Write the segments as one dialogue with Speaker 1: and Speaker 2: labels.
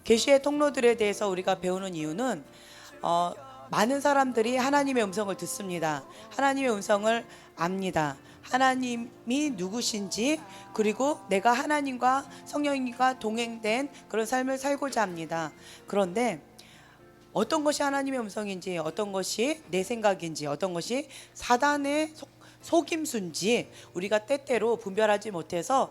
Speaker 1: 계시의 통로들에 대해서 우리가 배우는 이유는 많은 사람들이 하나님의 음성을 듣습니다. 하나님의 음성을 압니다. 하나님이 누구신지, 그리고 내가 하나님과 성령님과 동행된 그런 삶을 살고자 합니다. 그런데 어떤 것이 하나님의 음성인지, 어떤 것이 내 생각인지, 어떤 것이 사단의 속임수인지 우리가 때때로 분별하지 못해서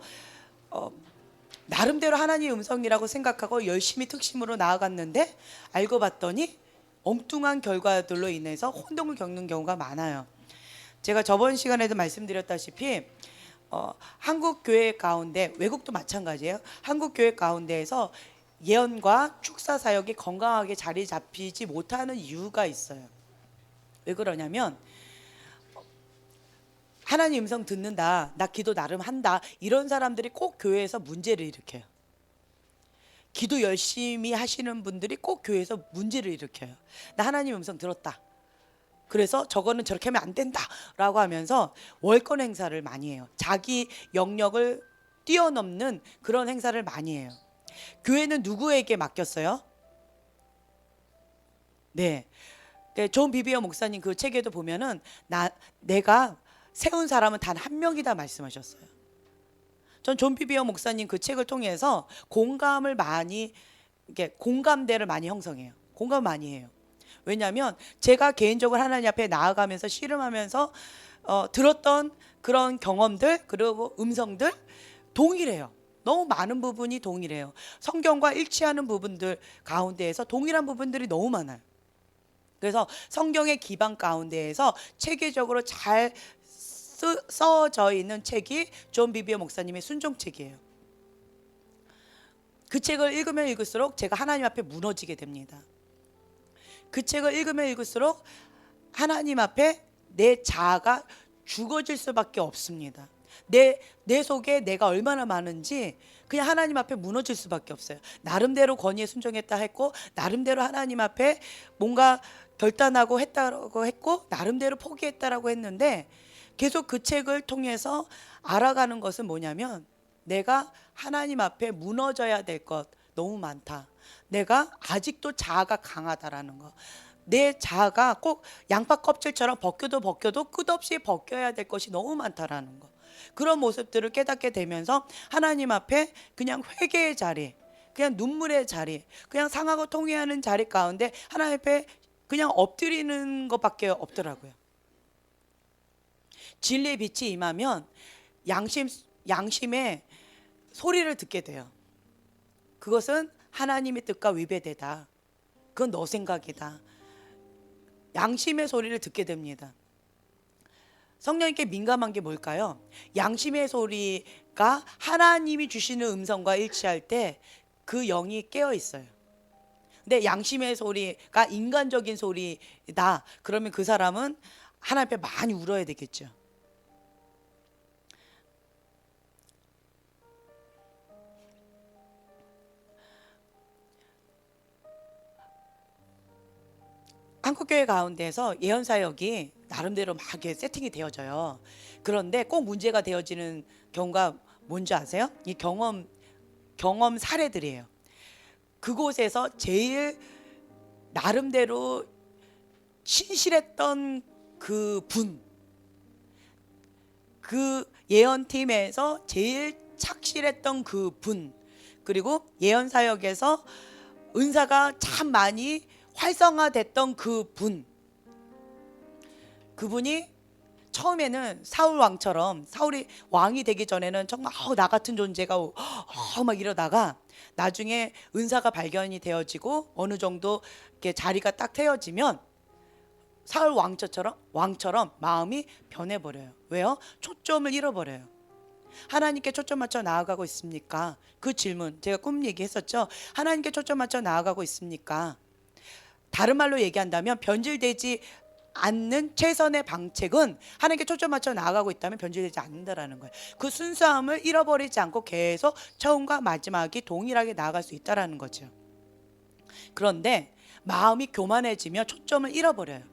Speaker 1: 나름대로 하나님의 음성이라고 생각하고 열심히 특심으로 나아갔는데, 알고 봤더니 엉뚱한 결과들로 인해서 혼동을 겪는 경우가 많아요. 제가 저번 시간에도 말씀드렸다시피 한국 교회 가운데, 외국도 마찬가지예요. 한국 교회 가운데에서 예언과 축사 사역이 건강하게 자리 잡히지 못하는 이유가 있어요. 왜 그러냐면, 하나님 음성 듣는다, 나 기도 나름 한다, 이런 사람들이 꼭 교회에서 문제를 일으켜요. 기도 열심히 하시는 분들이 꼭 교회에서 문제를 일으켜요. 나 하나님 음성 들었다, 그래서 저거는 저렇게 하면 안 된다 라고 하면서 월권 행사를 많이 해요. 자기 영역을 뛰어넘는 그런 행사를 많이 해요. 교회는 누구에게 맡겼어요? 네, 존 비비어 목사님 그 책에도 보면은 내가 세운 사람은 단 한 명이다 말씀하셨어요. 전 존 비비어 목사님 그 책을 통해서 공감을 많이, 공감대를 많이 형성해요. 공감 많이 해요. 왜냐하면 제가 개인적으로 하나님 앞에 나아가면서 씨름하면서 들었던 그런 경험들, 그리고 음성들 동일해요. 너무 많은 부분이 동일해요. 성경과 일치하는 부분들 가운데에서 동일한 부분들이 너무 많아요. 그래서 성경의 기반 가운데에서 체계적으로 잘 써져 있는 책이 존 비비어 목사님의 순종책이에요. 그 책을 읽으면 읽을수록 제가 하나님 앞에 무너지게 됩니다. 그 책을 읽으면 읽을수록 하나님 앞에 내 자아가 죽어질 수밖에 없습니다. 내 속에 내가 얼마나 많은지 그냥 하나님 앞에 무너질 수밖에 없어요. 나름대로 권위에 순종했다 했고, 나름대로 하나님 앞에 뭔가 결단하고 했다고 했고, 나름대로 포기했다라고 했는데, 계속 그 책을 통해서 알아가는 것은 뭐냐면, 내가 하나님 앞에 무너져야 될 것 너무 많다. 내가 아직도 자아가 강하다라는 거. 내 자아가 꼭 양파 껍질처럼 벗겨도 끝없이 벗겨야 될 것이 너무 많다라는 거. 그런 모습들을 깨닫게 되면서 하나님 앞에 그냥 회개의 자리, 그냥 눈물의 자리, 그냥 상하고 통회하는 자리 가운데 하나님 앞에 그냥 엎드리는 것밖에 없더라고요. 진리의 빛이 임하면 양심의 소리를 듣게 돼요. 그것은 하나님의 뜻과 위배되다. 그건 너 생각이다. 양심의 소리를 듣게 됩니다. 성령님께 민감한 게 뭘까요? 양심의 소리가 하나님이 주시는 음성과 일치할 때 그 영이 깨어 있어요. 근데 양심의 소리가 인간적인 소리다, 그러면 그 사람은 하나님 앞에 많이 울어야 되겠죠. 한국교회 가운데서 예언사역이 나름대로 막 이렇게 세팅이 되어져요. 그런데 꼭 문제가 되어지는 경우가 뭔지 아세요? 이 경험 사례들이에요. 그곳에서 제일 나름대로 신실했던 그 예언팀에서 제일 착실했던 그리고 예언사역에서 은사가 참 많이 활성화됐던 그분이 처음에는 사울 왕처럼, 사울이 왕이 되기 전에는 정말 나 같은 존재가 막 이러다가 나중에 은사가 발견이 되어지고 어느 정도 이렇게 자리가 딱 세워지면 사울 왕처럼 마음이 변해버려요. 왜요? 초점을 잃어버려요. 하나님께 초점 맞춰 나아가고 있습니까? 그 질문, 제가 꿈 얘기했었죠. 하나님께 초점 맞춰 나아가고 있습니까? 다른 말로 얘기한다면, 변질되지 않는 최선의 방책은 하나님께 초점 맞춰 나아가고 있다면 변질되지 않는다라는 거예요. 그 순수함을 잃어버리지 않고 계속 처음과 마지막이 동일하게 나아갈 수 있다라는 거죠. 그런데 마음이 교만해지며 초점을 잃어버려요.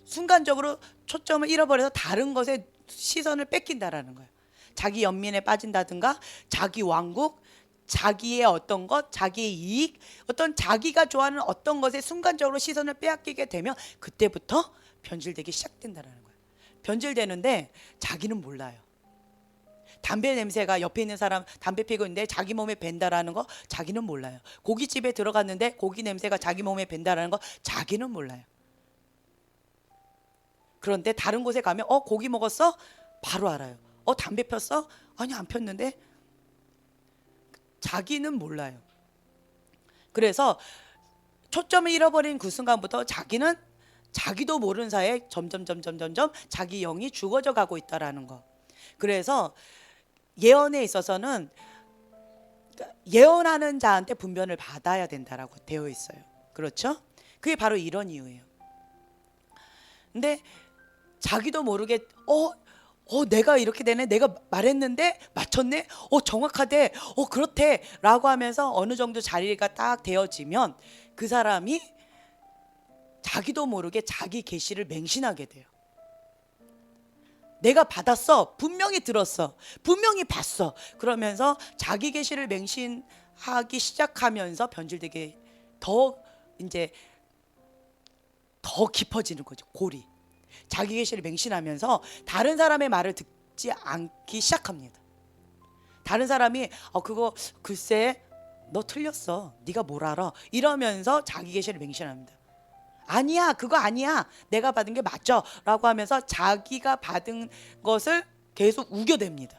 Speaker 1: 순간적으로 초점을 잃어버려서 다른 것에 시선을 뺏긴다라는 거예요. 자기 연민에 빠진다든가, 자기 왕국, 자기의 어떤 것, 자기의 이익, 어떤 자기가 좋아하는 어떤 것에 순간적으로 시선을 빼앗기게 되면 그때부터 변질되기 시작된다는 거예요. 변질되는데 자기는 몰라요. 담배 냄새가 옆에 있는 사람 담배 피고 있는데 자기 몸에 밴다라는 거 자기는 몰라요. 고깃집에 들어갔는데 고기 냄새가 자기 몸에 밴다라는 거 자기는 몰라요. 그런데 다른 곳에 가면 고기 먹었어? 바로 알아요. 담배 폈어? 아니 안 폈는데. 자기는 몰라요. 그래서 초점을 잃어버린 그 순간부터 자기는 자기도 모르는 사이에 점점 자기 영이 죽어져 가고 있다라는 거. 그래서 예언에 있어서는 예언하는 자한테 분변을 받아야 된다라고 되어 있어요. 그렇죠? 그게 바로 이런 이유예요. 근데 자기도 모르게 내가 이렇게 되네, 내가 말했는데 맞췄네, 정확하대, 그렇대 라고 하면서 어느 정도 자리가 딱 되어지면 그 사람이 자기도 모르게 자기 계시를 맹신하게 돼요. 내가 받았어, 분명히 들었어, 분명히 봤어, 그러면서 자기 계시를 맹신하기 시작하면서 변질되게 더 깊어지는 거죠. 골이 자기 계시를 맹신하면서 다른 사람의 말을 듣지 않기 시작합니다. 다른 사람이 그거 글쎄 너 틀렸어, 네가 뭘 알아, 이러면서 자기 계시를 맹신합니다. 아니야, 그거 아니야, 내가 받은 게 맞죠 라고 하면서 자기가 받은 것을 계속 우겨댑니다.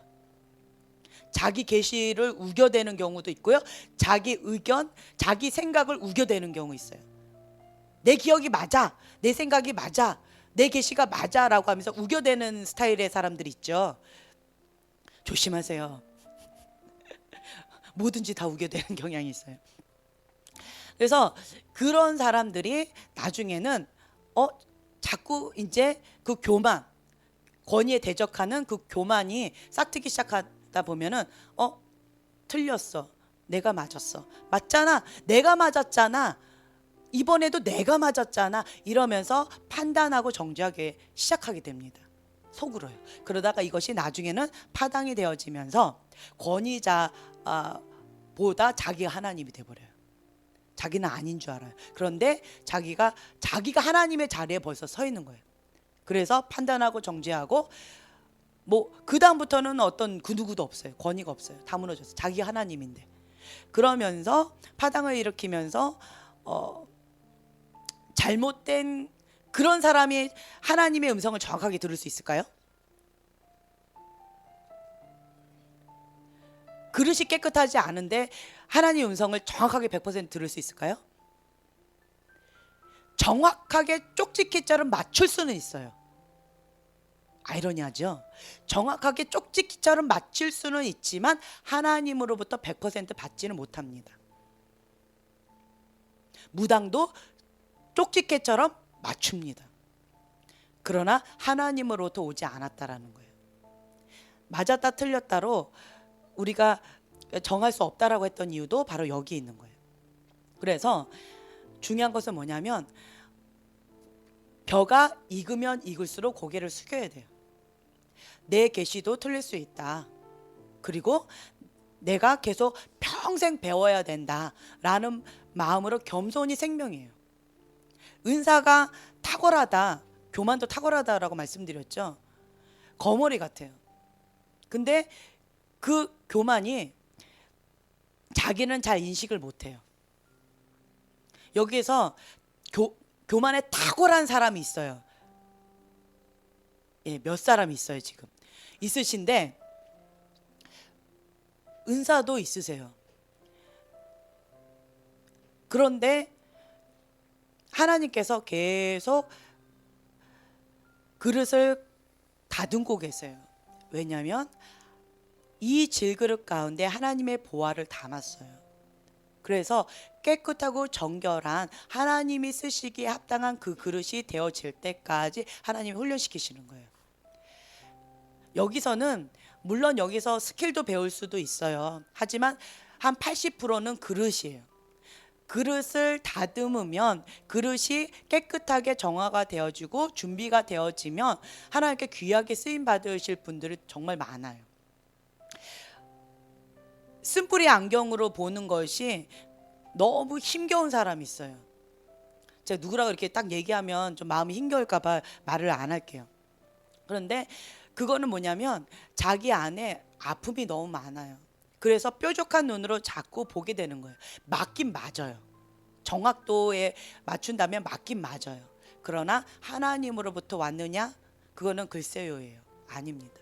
Speaker 1: 자기 계시를 우겨대는 경우도 있고요, 자기 의견, 자기 생각을 우겨대는 경우 있어요. 내 기억이 맞아, 내 생각이 맞아, 내 계시가 맞아 라고 하면서 우겨대는 스타일의 사람들 있죠. 조심하세요. 뭐든지 다 우겨대는 경향이 있어요. 그래서 그런 사람들이 나중에는 자꾸 이제 그 교만, 권위에 대적하는 그 교만이 싹트기 시작하다 보면은 틀렸어, 내가 맞았어, 맞잖아, 내가 맞았잖아, 이번에도 내가 맞았잖아, 이러면서 판단하고 정죄하기 시작하게 됩니다. 속으로요. 그러다가 이것이 나중에는 파당이 되어지면서 권위자보다 자기가 하나님이 돼버려요. 자기는 아닌 줄 알아요. 그런데 자기가 하나님의 자리에 벌써 서 있는 거예요. 그래서 판단하고 정죄하고 그 다음부터는 어떤 그 누구도 없어요. 권위가 없어요. 다 무너졌어요. 자기가 하나님인데. 그러면서 파당을 일으키면서 잘못된 그런 사람이 하나님의 음성을 정확하게 들을 수 있을까요? 그릇이 깨끗하지 않은데 하나님의 음성을 정확하게 100% 들을 수 있을까요? 정확하게 쪽지기처럼 맞출 수는 있어요. 아이러니하죠? 정확하게 쪽지기처럼 맞출 수는 있지만 하나님으로부터 100% 받지는 못합니다. 무당도 쪽지게처럼 맞춥니다. 그러나 하나님으로부터 오지 않았다라는 거예요. 맞았다 틀렸다로 우리가 정할 수 없다라고 했던 이유도 바로 여기 있는 거예요. 그래서 중요한 것은 뭐냐면 벼가 익으면 익을수록 고개를 숙여야 돼요. 내 계시도 틀릴 수 있다. 그리고 내가 계속 평생 배워야 된다라는 마음으로 겸손이 생명이에요. 은사가 탁월하다, 교만도 탁월하다라고 말씀드렸죠. 거머리 같아요. 근데 그 교만이 자기는 잘 인식을 못해요. 여기에서 교만에 탁월한 사람이 있어요. 몇 사람이 있어요. 지금 있으신데 은사도 있으세요. 그런데 하나님께서 계속 그릇을 다듬고 계세요. 왜냐하면 이 질그릇 가운데 하나님의 보화를 담았어요. 그래서 깨끗하고 정결한 하나님이 쓰시기에 합당한 그 그릇이 되어질 때까지 하나님이 훈련시키시는 거예요. 여기서는 물론 여기서 스킬도 배울 수도 있어요. 하지만 한 80%는 그릇이에요. 그릇을 다듬으면 그릇이 깨끗하게 정화가 되어지고 준비가 되어지면 하나님께 귀하게 쓰임 받으실 분들이 정말 많아요. 쓴뿌리 안경으로 보는 것이 너무 힘겨운 사람이 있어요. 제가 누구라고 이렇게 딱 얘기하면 좀 마음이 힘겨울까 봐 말을 안 할게요. 그런데 그거는 뭐냐면 자기 안에 아픔이 너무 많아요. 그래서 뾰족한 눈으로 자꾸 보게 되는 거예요. 맞긴 맞아요. 정확도에 맞춘다면 맞긴 맞아요. 그러나 하나님으로부터 왔느냐? 그거는 글쎄요예요. 아닙니다.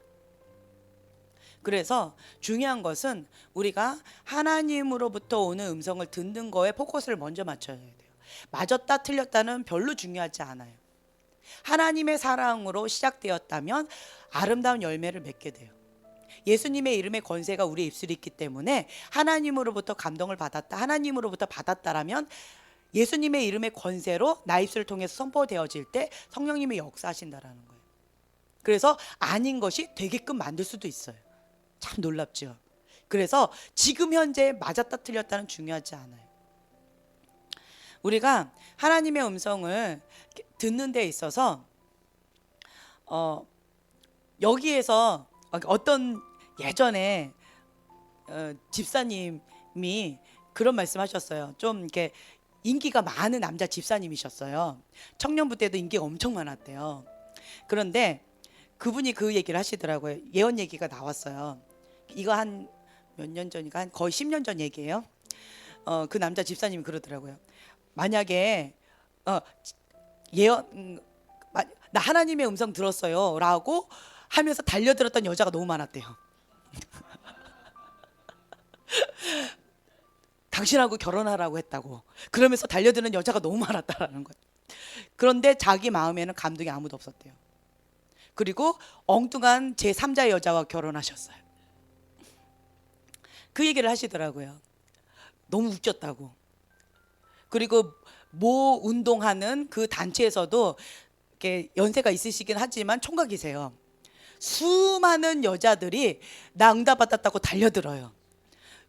Speaker 1: 그래서 중요한 것은 우리가 하나님으로부터 오는 음성을 듣는 거에 포커스를 먼저 맞춰야 돼요. 맞았다 틀렸다는 별로 중요하지 않아요. 하나님의 사랑으로 시작되었다면 아름다운 열매를 맺게 돼요. 예수님의 이름의 권세가 우리 입술에 있기 때문에 하나님으로부터 감동을 받았다, 하나님으로부터 받았다라면 예수님의 이름의 권세로 나 입술을 통해서 선포되어질 때 성령님이 역사하신다라는 거예요. 그래서 아닌 것이 되게끔 만들 수도 있어요. 참 놀랍죠. 그래서 지금 현재 맞았다 틀렸다는 중요하지 않아요. 우리가 하나님의 음성을 듣는 데 있어서 여기에서 어떤 예전에 집사님이 그런 말씀하셨어요. 좀 이렇게 인기가 많은 남자 집사님이셨어요. 청년부 때도 인기가 엄청 많았대요. 그런데 그분이 그 얘기를 하시더라고요. 예언 얘기가 나왔어요. 이거 한 몇 년 전인가, 한 거의 10년 전 얘기예요. 그 남자 집사님이 그러더라고요. 만약에 예언 나 하나님의 음성 들었어요 라고 하면서 달려들었던 여자가 너무 많았대요. 당신하고 결혼하라고 했다고 그러면서 달려드는 여자가 너무 많았다라는 거예요. 그런데 자기 마음에는 감동이 아무도 없었대요. 그리고 엉뚱한 제3자 여자와 결혼하셨어요. 그 얘기를 하시더라고요. 너무 웃겼다고. 그리고 모 운동하는 그 단체에서도 이렇게 연세가 있으시긴 하지만 총각이세요. 수많은 여자들이 나 응답 받았다고 달려들어요.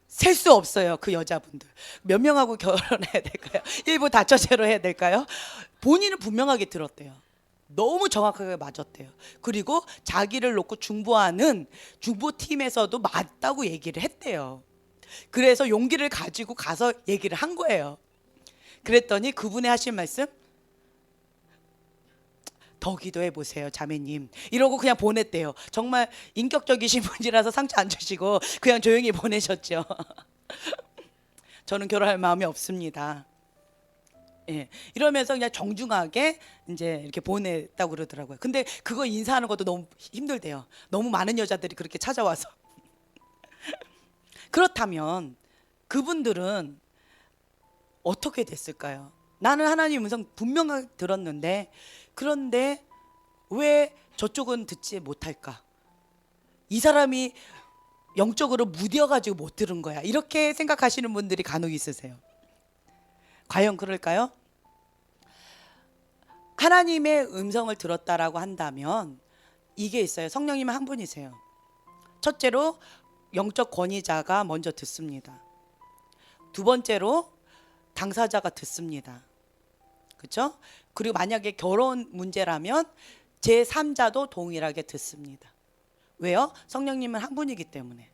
Speaker 1: 셀 수 없어요. 그 여자분들 몇 명하고 결혼해야 될까요? 일부 다처제로 해야 될까요? 본인은 분명하게 들었대요. 너무 정확하게 맞았대요. 그리고 자기를 놓고 중보하는 중보팀에서도 맞다고 얘기를 했대요. 그래서 용기를 가지고 가서 얘기를 한 거예요. 그랬더니 그분이 하신 말씀, 더 기도해 보세요 자매님 이러고 그냥 보냈대요. 정말 인격적이신 분이라서 상처 안 주시고 그냥 조용히 보내셨죠. 저는 결혼할 마음이 없습니다. 예, 이러면서 그냥 정중하게 이제 이렇게 보냈다고 그러더라고요. 근데 그거 인사하는 것도 너무 힘들대요. 너무 많은 여자들이 그렇게 찾아와서. 그렇다면 그분들은 어떻게 됐을까요? 나는 하나님 음성 분명하게 들었는데 그런데 왜 저쪽은 듣지 못할까? 이 사람이 영적으로 무뎌가지고 못 들은 거야. 이렇게 생각하시는 분들이 간혹 있으세요. 과연 그럴까요? 하나님의 음성을 들었다라고 한다면 이게 있어요. 성령님은 한 분이세요. 첫째로 영적 권위자가 먼저 듣습니다. 두 번째로 당사자가 듣습니다. 그렇죠? 그리고 만약에 결혼 문제라면 제3자도 동일하게 듣습니다. 왜요? 성령님은 한 분이기 때문에.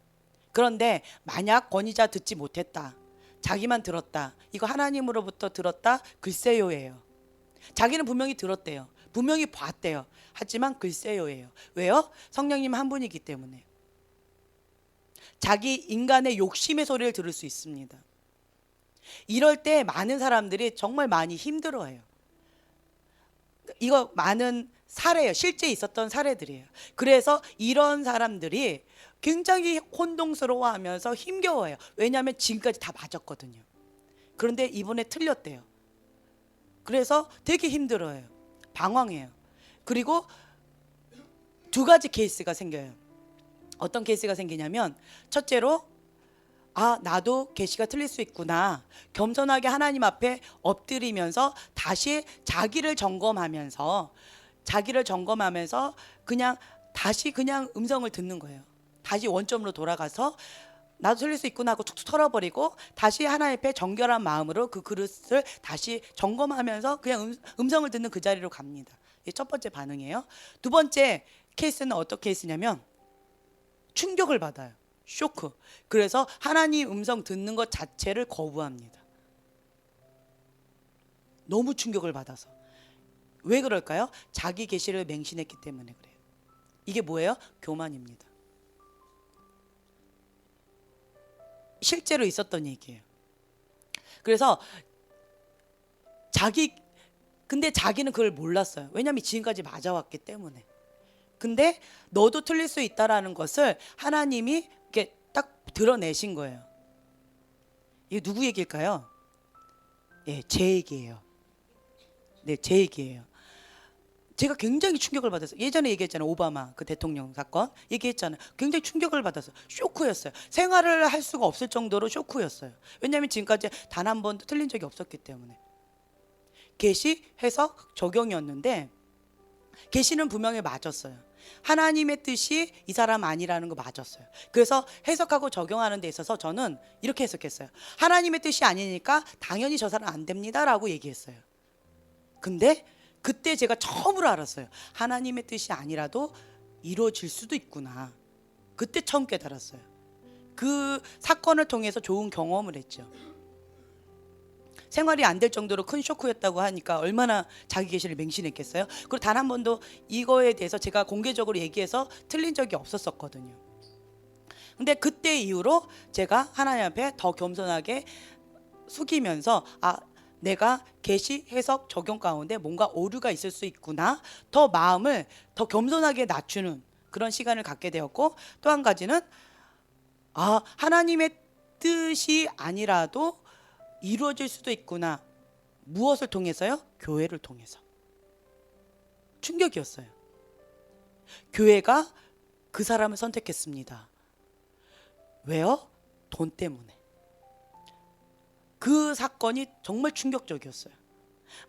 Speaker 1: 그런데 만약 권위자 듣지 못했다, 자기만 들었다, 이거 하나님으로부터 들었다, 글쎄요예요. 자기는 분명히 들었대요. 분명히 봤대요. 하지만 글쎄요예요. 왜요? 성령님 한 분이기 때문에. 자기 인간의 욕심의 소리를 들을 수 있습니다. 이럴 때 많은 사람들이 정말 많이 힘들어해요. 이거 많은 사례예요. 실제 있었던 사례들이에요. 그래서 이런 사람들이 굉장히 혼동스러워하면서 힘겨워해요. 왜냐하면 지금까지 다 맞았거든요. 그런데 이번에 틀렸대요. 그래서 되게 힘들어해요. 방황해요. 그리고 두 가지 케이스가 생겨요. 어떤 케이스가 생기냐면 첫째로 나도 계시가 틀릴 수 있구나. 겸손하게 하나님 앞에 엎드리면서 다시 자기를 점검하면서 그냥 다시 그냥 음성을 듣는 거예요. 다시 원점으로 돌아가서 나도 틀릴 수 있구나 하고 툭툭 털어버리고 다시 하나님 앞에 정결한 마음으로 그 그릇을 다시 점검하면서 그냥 음성을 듣는 그 자리로 갑니다. 이게 첫 번째 반응이에요. 두 번째 케이스는 어떤 케이스냐면 충격을 받아요. 쇼크. 그래서 하나님 음성 듣는 것 자체를 거부합니다. 너무 충격을 받아서. 왜 그럴까요? 자기 계시를 맹신했기 때문에 그래요. 이게 뭐예요? 교만입니다. 실제로 있었던 얘기예요. 그래서 근데 자기는 그걸 몰랐어요. 왜냐하면 지금까지 맞아왔기 때문에. 근데 너도 틀릴 수 있다라는 것을 하나님이 이렇게 딱 드러내신 거예요. 이게 누구 얘기일까요? 예, 제 얘기예요. 네, 제 얘기예요. 제가 굉장히 충격을 받았어요. 예전에 얘기했잖아요. 오바마 그 대통령 사건 얘기했잖아요. 굉장히 충격을 받았어요. 쇼크였어요. 생활을 할 수가 없을 정도로 쇼크였어요. 왜냐하면 지금까지 단 한 번도 틀린 적이 없었기 때문에. 계시, 해석, 적용이었는데 계시는 분명히 맞았어요. 하나님의 뜻이 이 사람 아니라는 거 맞았어요. 그래서 해석하고 적용하는 데 있어서 저는 이렇게 해석했어요. 하나님의 뜻이 아니니까 당연히 저 사람 안 됩니다 라고 얘기했어요. 근데 그때 제가 처음으로 알았어요. 하나님의 뜻이 아니라도 이루어질 수도 있구나. 그때 처음 깨달았어요. 그 사건을 통해서 좋은 경험을 했죠. 생활이 안 될 정도로 큰 쇼크였다고 하니까 얼마나 자기 계시를 맹신했겠어요. 그리고 단 한 번도 이거에 대해서 제가 공개적으로 얘기해서 틀린 적이 없었거든요. 근데 그때 이후로 제가 하나님 앞에 더 겸손하게 숙이면서 내가 계시, 해석, 적용 가운데 뭔가 오류가 있을 수 있구나. 더 마음을 더 겸손하게 낮추는 그런 시간을 갖게 되었고, 또 한 가지는 하나님의 뜻이 아니라도 이루어질 수도 있구나. 무엇을 통해서요? 교회를 통해서. 충격이었어요. 교회가 그 사람을 선택했습니다. 왜요? 돈 때문에. 그 사건이 정말 충격적이었어요.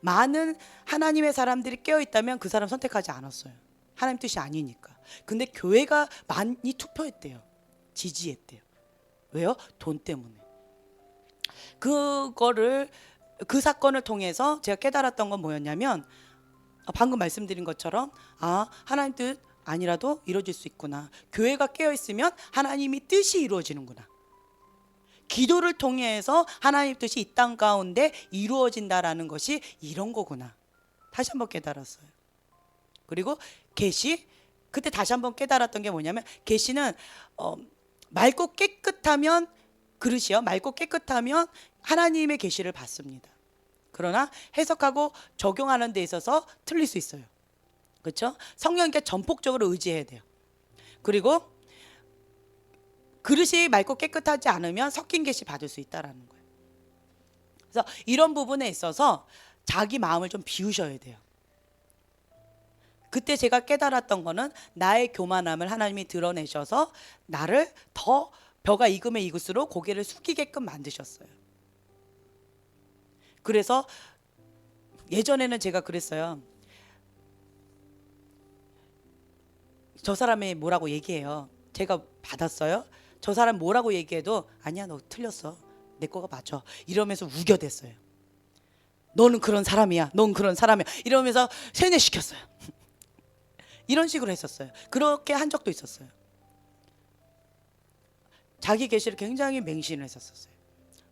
Speaker 1: 많은 하나님의 사람들이 깨어있다면 그 사람 선택하지 않았어요. 하나님 뜻이 아니니까. 근데 교회가 많이 투표했대요. 지지했대요. 왜요? 돈 때문에. 그 사건을 통해서 제가 깨달았던 건 뭐였냐면, 방금 말씀드린 것처럼 하나님 뜻 아니라도 이루어질 수 있구나. 교회가 깨어있으면 하나님의 뜻이 이루어지는구나. 기도를 통해서 하나님 뜻이 이 땅 가운데 이루어진다라는 것이 이런 거구나. 다시 한번 깨달았어요. 그리고 계시, 그때 다시 한번 깨달았던 게 뭐냐면, 계시는 맑고 깨끗하면 그릇이요. 맑고 깨끗하면 하나님의 계시를 받습니다. 그러나 해석하고 적용하는 데 있어서 틀릴 수 있어요. 그렇죠? 성령님께 전폭적으로 의지해야 돼요. 그리고 그릇이 맑고 깨끗하지 않으면 섞인 계시 받을 수 있다라는 거예요. 그래서 이런 부분에 있어서 자기 마음을 좀 비우셔야 돼요. 그때 제가 깨달았던 거는 나의 교만함을 하나님이 드러내셔서 나를 더 벼가 익으면 익을수록 고개를 숙이게끔 만드셨어요. 그래서 예전에는 제가 그랬어요. 저 사람이 뭐라고 얘기해요. 제가 받았어요. 저 사람 뭐라고 얘기해도 아니야, 너 틀렸어. 내 거가 맞아. 이러면서 우겨댔어요. 너는 그런 사람이야. 넌 그런 사람이야. 이러면서 세뇌시켰어요. 이런 식으로 했었어요. 그렇게 한 적도 있었어요. 자기 계시를 굉장히 맹신을 했었어요.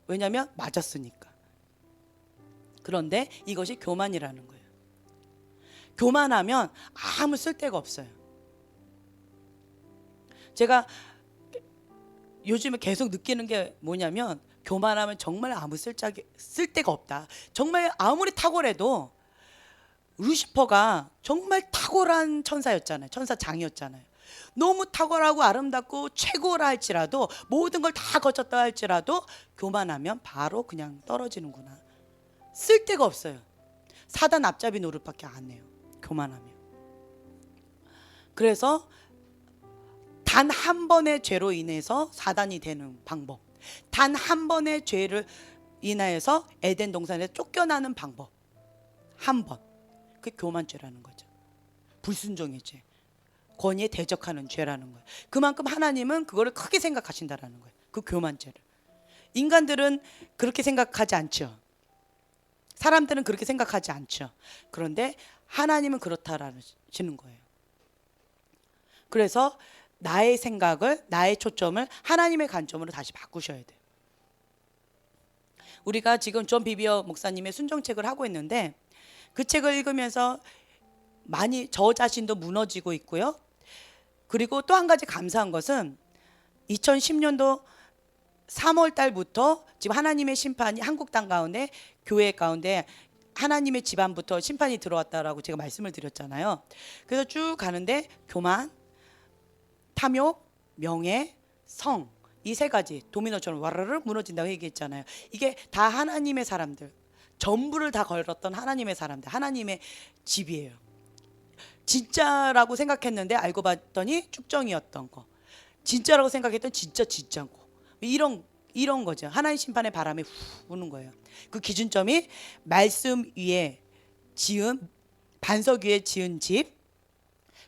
Speaker 1: 왜냐하면 맞았으니까. 그런데 이것이 교만이라는 거예요. 교만하면 아무 쓸데가 없어요. 제가 요즘에 계속 느끼는 게 뭐냐면, 교만하면 정말 아무 쓸데가 없다. 정말 아무리 탁월해도 루시퍼가 정말 탁월한 천사였잖아요. 천사장이었잖아요. 너무 탁월하고 아름답고 최고라 할지라도, 모든 걸 다 거쳤다 할지라도 교만하면 바로 그냥 떨어지는구나. 쓸데가 없어요. 사단 앞잡이 노릇밖에 안 해요. 교만하면. 그래서 단 한 번의 죄로 인해서 사단이 되는 방법, 단 한 번의 죄를 인하여서 에덴 동산에서 쫓겨나는 방법, 한 번. 그게 교만죄라는 거죠. 불순종의 죄, 권위에 대적하는 죄라는 거예요. 그만큼 하나님은 그거를 크게 생각하신다라는 거예요. 그 교만죄를. 인간들은 그렇게 생각하지 않죠. 사람들은 그렇게 생각하지 않죠. 그런데 하나님은 그렇다라는 거예요. 그래서 나의 생각을, 나의 초점을 하나님의 관점으로 다시 바꾸셔야 돼요. 우리가 지금 존 비비어 목사님의 순종책을 하고 있는데 그 책을 읽으면서 많이 저 자신도 무너지고 있고요. 그리고 또 한 가지 감사한 것은 2010년도 3월 달부터 지금 하나님의 심판이 한국 땅 가운데, 교회 가운데 하나님의 집안부터 심판이 들어왔다라고 제가 말씀을 드렸잖아요. 그래서 쭉 가는데 교만, 탐욕, 명예, 성, 이 세 가지 도미노처럼 와르르 무너진다고 얘기했잖아요. 이게 다 하나님의 사람들, 전부를 다 걸었던 하나님의 사람들, 하나님의 집이에요. 진짜라고 생각했는데 알고 봤더니 축정이었던 거, 진짜라고 생각했던 진짜인 거, 이런 거죠. 하나님 심판의 바람이 후 부는 거예요. 그 기준점이 말씀 위에 지은, 반석 위에 지은 집,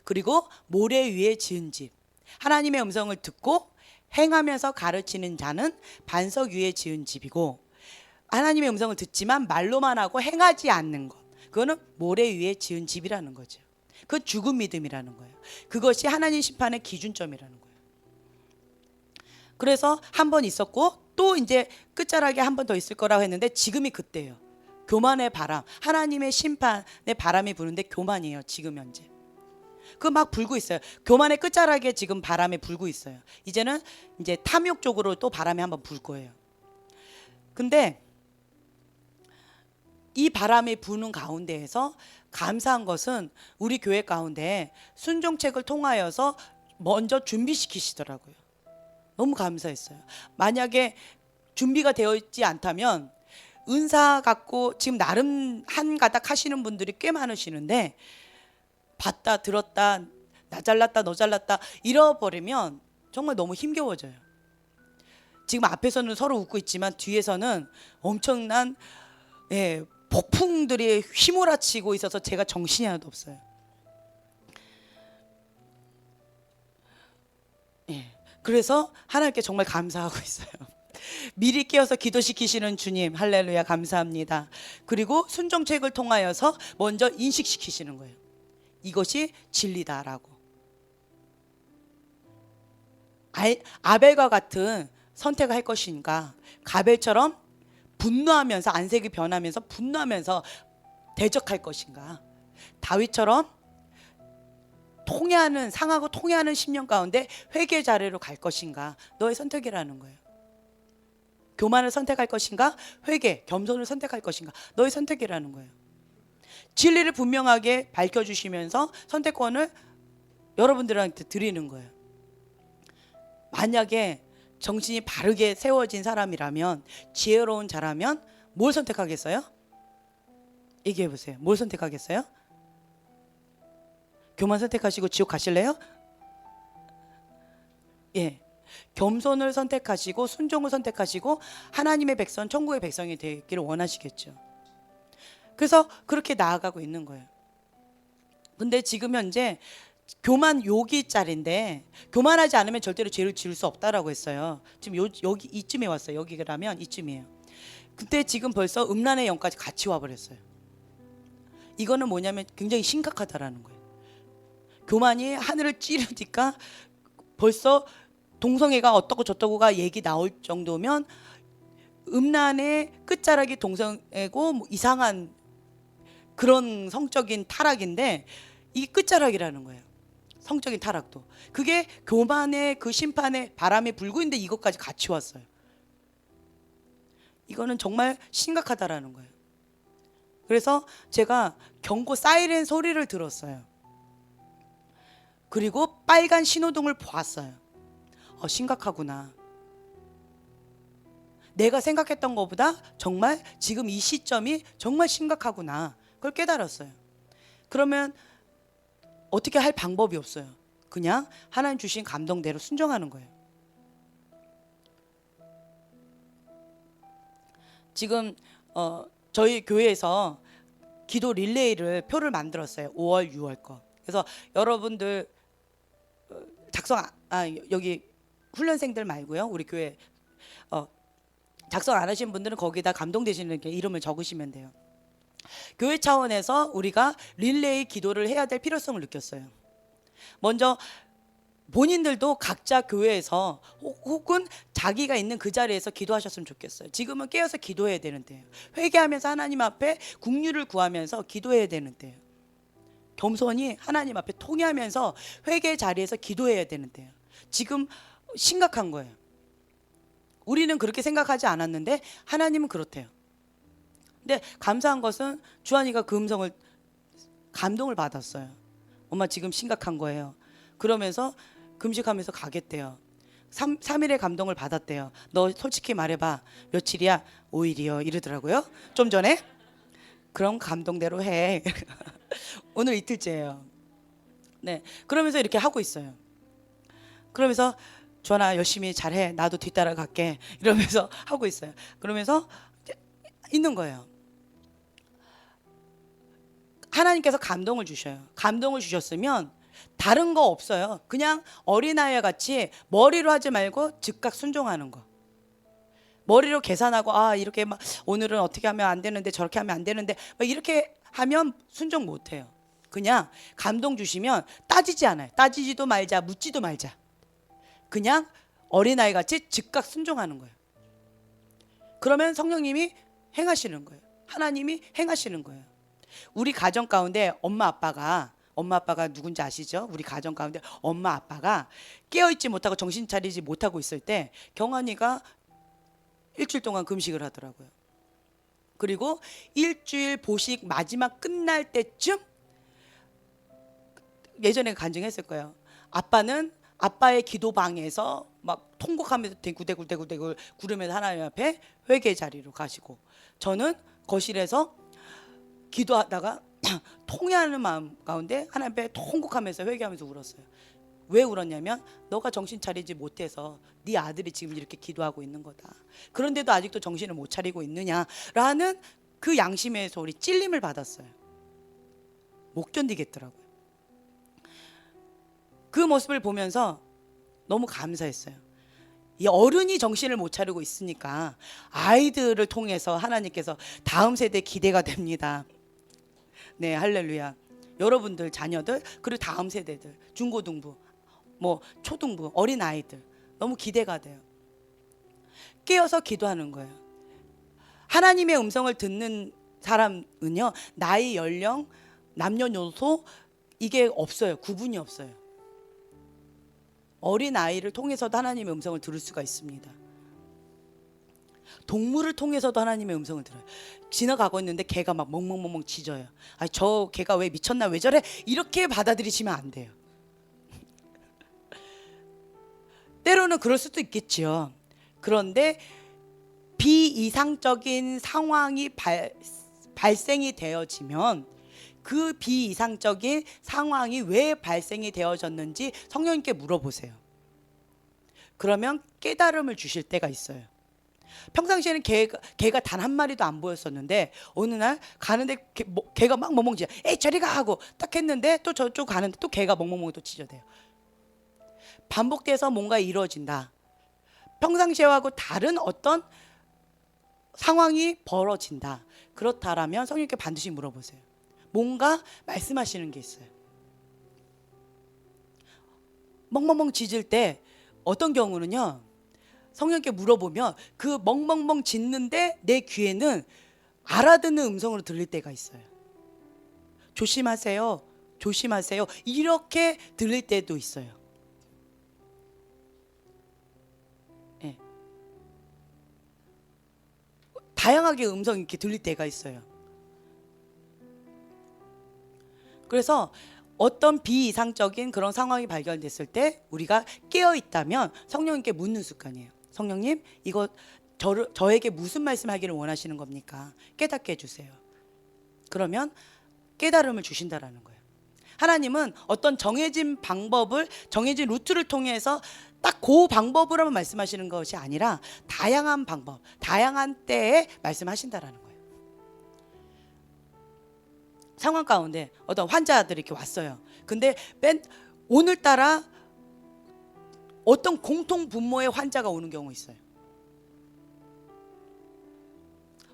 Speaker 1: 그리고 모래 위에 지은 집. 하나님의 음성을 듣고 행하면서 가르치는 자는 반석 위에 지은 집이고, 하나님의 음성을 듣지만 말로만 하고 행하지 않는 것, 그거는 모래 위에 지은 집이라는 거죠. 그 죽은 믿음이라는 거예요. 그것이 하나님 심판의 기준점이라는 거예요. 그래서 한 번 있었고 또 이제 끝자락에 한 번 더 있을 거라고 했는데 지금이 그때예요. 교만의 바람, 하나님의 심판의 바람이 부는데 교만이에요. 지금 현재 그 막 불고 있어요. 교만의 끝자락에 지금 바람이 불고 있어요. 이제는 이제 탐욕 쪽으로 또 바람이 한번 불 거예요. 근데 이 바람이 부는 가운데에서 감사한 것은 우리 교회 가운데 순종책을 통하여서 먼저 준비시키시더라고요. 너무 감사했어요. 만약에 준비가 되어 있지 않다면 은사 갖고 지금 나름 한 가닥 하시는 분들이 꽤 많으시는데 봤다 들었다 나 잘났다 너 잘났다 잃어버리면 정말 너무 힘겨워져요. 지금 앞에서는 서로 웃고 있지만 뒤에서는 엄청난 폭풍들이 휘몰아치고 있어서 제가 정신이 하나도 없어요. 그래서 하나님께 정말 감사하고 있어요. 미리 깨어서 기도시키시는 주님, 할렐루야, 감사합니다. 그리고 순종책을 통하여서 먼저 인식시키시는 거예요. 이것이 진리다라고. 아벨과 같은 선택을 할 것인가, 가벨처럼 분노하면서, 안색이 변하면서 분노하면서 대적할 것인가, 다윗처럼 통해하는, 상하고 통해하는 10년 가운데 회개 자리로 갈 것인가, 너의 선택이라는 거예요. 교만을 선택할 것인가, 회개, 겸손을 선택할 것인가, 너의 선택이라는 거예요. 진리를 분명하게 밝혀주시면서 선택권을 여러분들한테 드리는 거예요. 만약에 정신이 바르게 세워진 사람이라면, 지혜로운 자라면 뭘 선택하겠어요? 얘기해 보세요. 뭘 선택하겠어요? 교만 선택하시고 지옥 가실래요? 겸손을 선택하시고 순종을 선택하시고 하나님의 백성, 천국의 백성이 되기를 원하시겠죠. 그래서 그렇게 나아가고 있는 거예요. 근데 지금 현재 교만 요기짜리인데, 교만하지 않으면 절대로 죄를 지을 수 없다라고 했어요. 지금 여기 이쯤에 왔어요. 여기라면 이쯤이에요. 근데 지금 벌써 음란의 영까지 같이 와버렸어요. 이거는 뭐냐면 굉장히 심각하다라는 거예요. 교만이 하늘을 찌르니까 벌써 동성애가 어떻고 저떻고가 얘기 나올 정도면 음란의 끝자락이 동성애고 뭐 이상한 그런 성적인 타락인데, 이 끝자락이라는 거예요. 성적인 타락도. 그게 교만의 그 심판의 바람이 불고 있는데 이것까지 같이 왔어요. 이거는 정말 심각하다라는 거예요. 그래서 제가 경고 사이렌 소리를 들었어요. 그리고 빨간 신호등을 보았어요. 심각하구나. 내가 생각했던 것보다 정말 지금 이 시점이 정말 심각하구나. 그걸 깨달았어요. 그러면 어떻게 할 방법이 없어요. 그냥 하나님 주신 감동대로 순종하는 거예요. 지금 저희 교회에서 기도 릴레이를 표를 만들었어요. 5월, 6월 거. 그래서 여러분들 여기 훈련생들 말고요, 우리 교회 작성 안 하신 분들은 거기다 감동되시는 게 이름을 적으시면 돼요. 교회 차원에서 우리가 릴레이 기도를 해야 될 필요성을 느꼈어요. 먼저 본인들도 각자 교회에서 혹은 자기가 있는 그 자리에서 기도하셨으면 좋겠어요. 지금은 깨어서 기도해야 되는데요. 회개하면서 하나님 앞에 국류를 구하면서 기도해야 되는데요. 겸손히 하나님 앞에 통회하면서 회개 자리에서 기도해야 되는데요. 지금 심각한 거예요. 우리는 그렇게 생각하지 않았는데 하나님은 그렇대요. 근데 감사한 것은 주한이가 그 음성을 감동을 받았어요. 엄마 지금 심각한 거예요. 그러면서 금식하면서 가겠대요. 3일의 감동을 받았대요. 너 솔직히 말해봐. 며칠이야? 5일이요. 이러더라고요. 좀 전에. 그럼 감동대로 해. 오늘 이틀째예요. 네. 그러면서 이렇게 하고 있어요. 그러면서 주한아 열심히 잘해. 나도 뒤따라 갈게. 이러면서 하고 있어요. 그러면서 있는 거예요. 하나님께서 감동을 주셔요. 감동을 주셨으면 다른 거 없어요. 그냥 어린아이와 같이 머리로 하지 말고 즉각 순종하는 거. 머리로 계산하고 이렇게 막 오늘은 어떻게 하면 안 되는데 저렇게 하면 안 되는데 막 이렇게 하면 순종 못 해요. 그냥 감동 주시면 따지지 않아요. 따지지도 말자, 묻지도 말자. 그냥 어린아이 같이 즉각 순종하는 거예요. 그러면 성령님이 행하시는 거예요. 하나님이 행하시는 거예요. 우리 가정 가운데 엄마 아빠가 누군지 아시죠? 우리 가정 가운데 엄마 아빠가 깨어있지 못하고 정신 차리지 못하고 있을 때 경환이가 일주일 동안 금식을 하더라고요. 그리고 일주일 보식 마지막 끝날 때쯤 예전에 간증했을 거예요. 아빠는 아빠의 기도방에서 막 통곡하면서 대굴대굴 구르면서 하나님 앞에 회개 자리로 가시고, 저는 거실에서 기도하다가 통회하는 마음 가운데 하나님 앞에 통곡하면서 회개하면서 울었어요. 왜 울었냐면 너가 정신 차리지 못해서 네 아들이 지금 이렇게 기도하고 있는 거다. 그런데도 아직도 정신을 못 차리고 있느냐라는 그 양심의 소리, 찔림을 받았어요. 못 견디겠더라고요. 그 모습을 보면서 너무 감사했어요. 이 어른이 정신을 못 차리고 있으니까 아이들을 통해서 하나님께서 다음 세대 기대가 됩니다. 네, 할렐루야. 여러분들 자녀들, 그리고 다음 세대들, 중고등부, 뭐 초등부, 어린 아이들 너무 기대가 돼요. 깨어서 기도하는 거예요. 하나님의 음성을 듣는 사람은요, 나이, 연령, 남녀노소 이게 없어요. 구분이 없어요. 어린 아이를 통해서도 하나님의 음성을 들을 수가 있습니다. 동물을 통해서도 하나님의 음성을 들어요. 지나가고 있는데 개가 막 멍멍멍멍 짖어요. 저 개가 왜 미쳤나, 왜 저래? 이렇게 받아들이시면 안 돼요. 때로는 그럴 수도 있겠지요. 그런데 비이상적인 상황이 발생이 되어지면 그 비이상적인 상황이 왜 발생이 되어졌는지 성령님께 물어보세요. 그러면 깨달음을 주실 때가 있어요. 평상시에는 개가 단 한 마리도 안 보였었는데 어느 날 가는데 개가 막 멍멍 짖어. 에이 저리 가 하고 딱 했는데 또 저쪽 가는데 또 개가 멍멍멍 또 짖어대요. 반복돼서 뭔가 이루어진다. 평상시하고 다른 어떤 상황이 벌어진다. 그렇다라면 성령님께 반드시 물어보세요. 뭔가 말씀하시는 게 있어요. 멍멍멍 짖을 때 어떤 경우는요, 성령님께 물어보면 그 멍멍멍 짖는데 내 귀에는 알아듣는 음성으로 들릴 때가 있어요. 조심하세요, 조심하세요, 이렇게 들릴 때도 있어요. 네. 다양하게 음성이 이렇게 들릴 때가 있어요. 그래서 어떤 비이상적인 그런 상황이 발견됐을 때 우리가 깨어 있다면 성령님께 묻는 습관이에요. 성령님, 이거 저에게 무슨 말씀하기를 원하시는 겁니까? 깨닫게 해주세요. 그러면 깨달음을 주신다라는 거예요. 하나님은 어떤 정해진 방법을, 정해진 루트를 통해서 딱 그 방법으로만 말씀하시는 것이 아니라 다양한 방법, 다양한 때에 말씀하신다라는 거예요. 상황 가운데 어떤 환자들이 이렇게 왔어요. 근데 오늘따라 어떤 공통 분모의 환자가 오는 경우 있어요.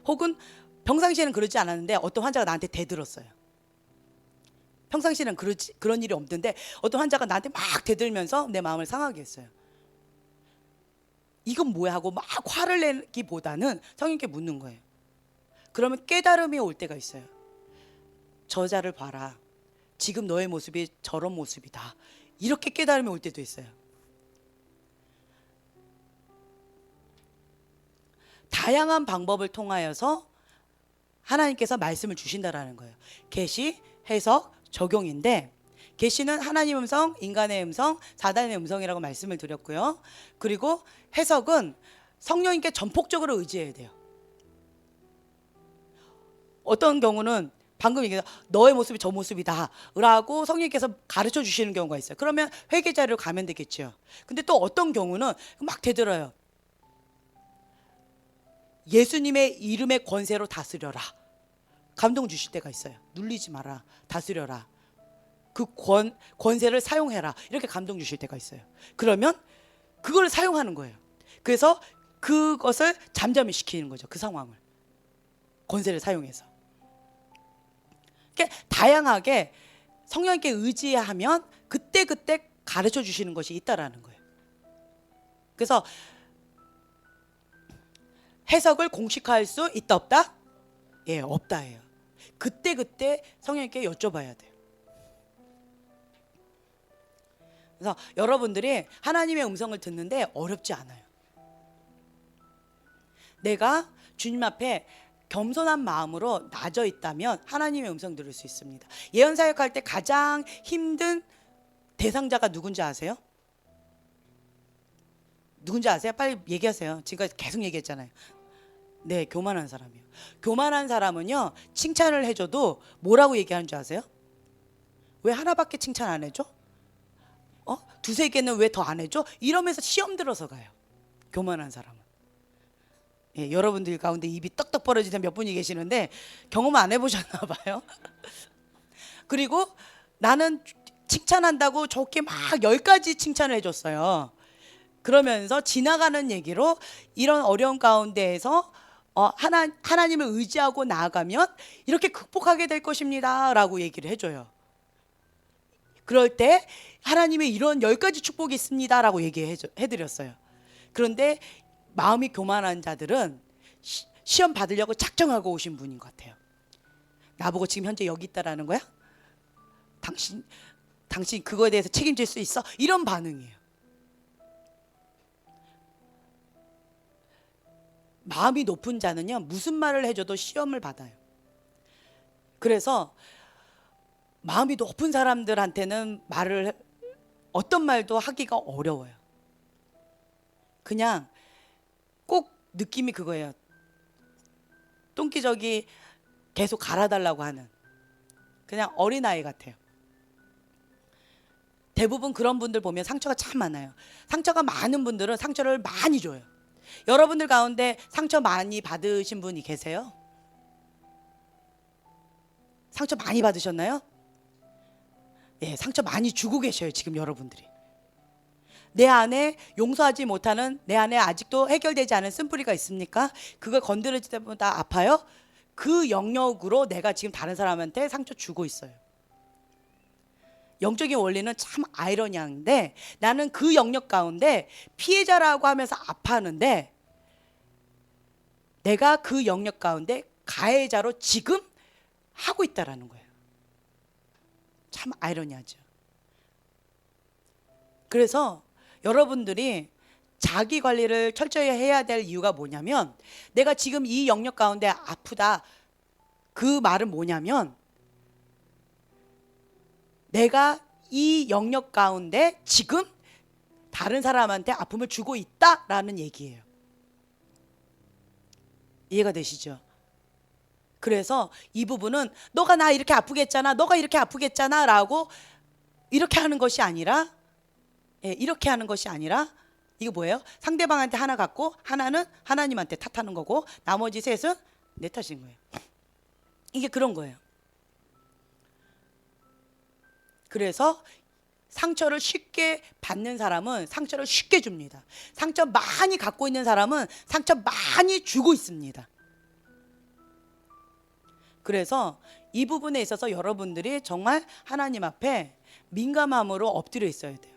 Speaker 1: 혹은 평상시에는 그러지 않았는데 어떤 환자가 나한테 대들었어요. 평상시에는 그런 일이 없는데 어떤 환자가 나한테 막 대들면서 내 마음을 상하게 했어요. 이건 뭐야 하고 막 화를 내기보다는 성령님께 묻는 거예요. 그러면 깨달음이 올 때가 있어요. 저자를 봐라. 지금 너의 모습이 저런 모습이다. 이렇게 깨달음이 올 때도 있어요. 다양한 방법을 통하여서 하나님께서 말씀을 주신다라는 거예요. 계시, 해석, 적용인데 계시는 하나님 음성, 인간의 음성, 사단의 음성이라고 말씀을 드렸고요. 그리고 해석은 성령님께 전폭적으로 의지해야 돼요. 어떤 경우는 방금 얘기해서 너의 모습이 저 모습이다 라고 성령님께서 가르쳐 주시는 경우가 있어요. 그러면 회개 자료로 가면 되겠죠. 근데 또 어떤 경우는 막 되들어요. 예수님의 이름의 권세로 다스려라. 감동 주실 때가 있어요. 눌리지 마라. 다스려라. 그 권세를 사용해라. 이렇게 감동 주실 때가 있어요. 그러면 그걸 사용하는 거예요. 그래서 그것을 잠잠히 시키는 거죠. 그 상황을. 권세를 사용해서. 그러니까 다양하게 성령님께 의지하면 그때그때 가르쳐 주시는 것이 있다라는 거예요. 그래서 해석을 공식화할 수 있다 없다? 예, 없다예요. 그때그때 성령님께 여쭤봐야 돼요. 그래서 여러분들이 하나님의 음성을 듣는데 어렵지 않아요. 내가 주님 앞에 겸손한 마음으로 낮아 있다면 하나님의 음성 들을 수 있습니다. 예언 사역할 때 가장 힘든 대상자가 누군지 아세요? 누군지 아세요? 빨리 얘기하세요. 지금까지 계속 얘기했잖아요. 네, 교만한 사람이요. 교만한 사람은요, 칭찬을 해줘도 뭐라고 얘기하는 줄 아세요? 왜 하나밖에 칭찬 안 해줘? 두세 개는 왜 더 안 해줘? 이러면서 시험 들어서 가요. 교만한 사람은. 예, 여러분들 가운데 입이 떡떡 벌어지는 몇 분이 계시는데 경험 안 해보셨나 봐요. 그리고 나는 칭찬한다고 좋게 막 10가지 칭찬을 해줬어요. 그러면서 지나가는 얘기로 이런 어려운 가운데에서 하나님을 의지하고 나아가면 이렇게 극복하게 될 것입니다 라고 얘기를 해줘요. 그럴 때 하나님의 이런 10가지 축복이 있습니다 라고 얘기해드렸어요. 그런데 마음이 교만한 자들은 시험 받으려고 작정하고 오신 분인 것 같아요. 나보고 지금 현재 여기 있다라는 거야? 당신 그거에 대해서 책임질 수 있어? 이런 반응이에요. 마음이 높은 자는요, 무슨 말을 해줘도 시험을 받아요. 그래서 마음이 높은 사람들한테는 어떤 말도 하기가 어려워요. 그냥 꼭 느낌이 그거예요. 똥기저귀 계속 갈아달라고 하는 그냥 어린아이 같아요. 대부분 그런 분들 보면 상처가 참 많아요. 상처가 많은 분들은 상처를 많이 줘요. 여러분들 가운데 상처 많이 받으신 분이 계세요? 상처 많이 받으셨나요? 예, 상처 많이 주고 계셔요, 지금 여러분들이. 내 안에 용서하지 못하는, 내 안에 아직도 해결되지 않은 쓴뿌리가 있습니까? 그걸 건드릴 때보다 아파요? 그 영역으로 내가 지금 다른 사람한테 상처 주고 있어요. 영적인 원리는 참 아이러니한데 나는 그 영역 가운데 피해자라고 하면서 아파하는데 내가 그 영역 가운데 가해자로 지금 하고 있다라는 거예요. 참 아이러니하죠. 그래서 여러분들이 자기 관리를 철저히 해야 될 이유가 뭐냐면 내가 지금 이 영역 가운데 아프다. 그 말은 뭐냐면 내가 이 영역 가운데 지금 다른 사람한테 아픔을 주고 있다라는 얘기예요. 이해가 되시죠? 그래서 이 부분은 너가 나 이렇게 아프게 했잖아, 너가 이렇게 아프게 했잖아 라고 이렇게 하는 것이 아니라, 예, 이렇게 하는 것이 아니라 이거 뭐예요? 상대방한테 하나 갖고 하나는 하나님한테 탓하는 거고 나머지 셋은 내 탓인 거예요. 이게 그런 거예요. 그래서 상처를 쉽게 받는 사람은 상처를 쉽게 줍니다. 상처 많이 갖고 있는 사람은 상처 많이 주고 있습니다. 그래서 이 부분에 있어서 여러분들이 정말 하나님 앞에 민감함으로 엎드려 있어야 돼요.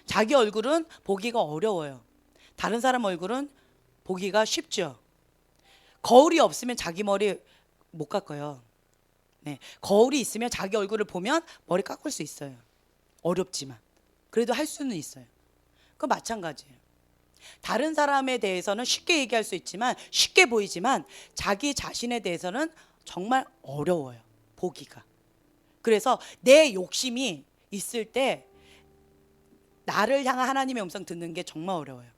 Speaker 1: 자기 얼굴은 보기가 어려워요. 다른 사람 얼굴은 보기가 쉽죠. 거울이 없으면 자기 머리 못 깎아요. 네, 거울이 있으면 자기 얼굴을 보면 머리 깎을 수 있어요. 어렵지만 그래도 할 수는 있어요. 그건 마찬가지예요. 다른 사람에 대해서는 쉽게 얘기할 수 있지만, 쉽게 보이지만 자기 자신에 대해서는 정말 어려워요, 보기가. 그래서 내 욕심이 있을 때 나를 향한 하나님의 음성 듣는 게 정말 어려워요.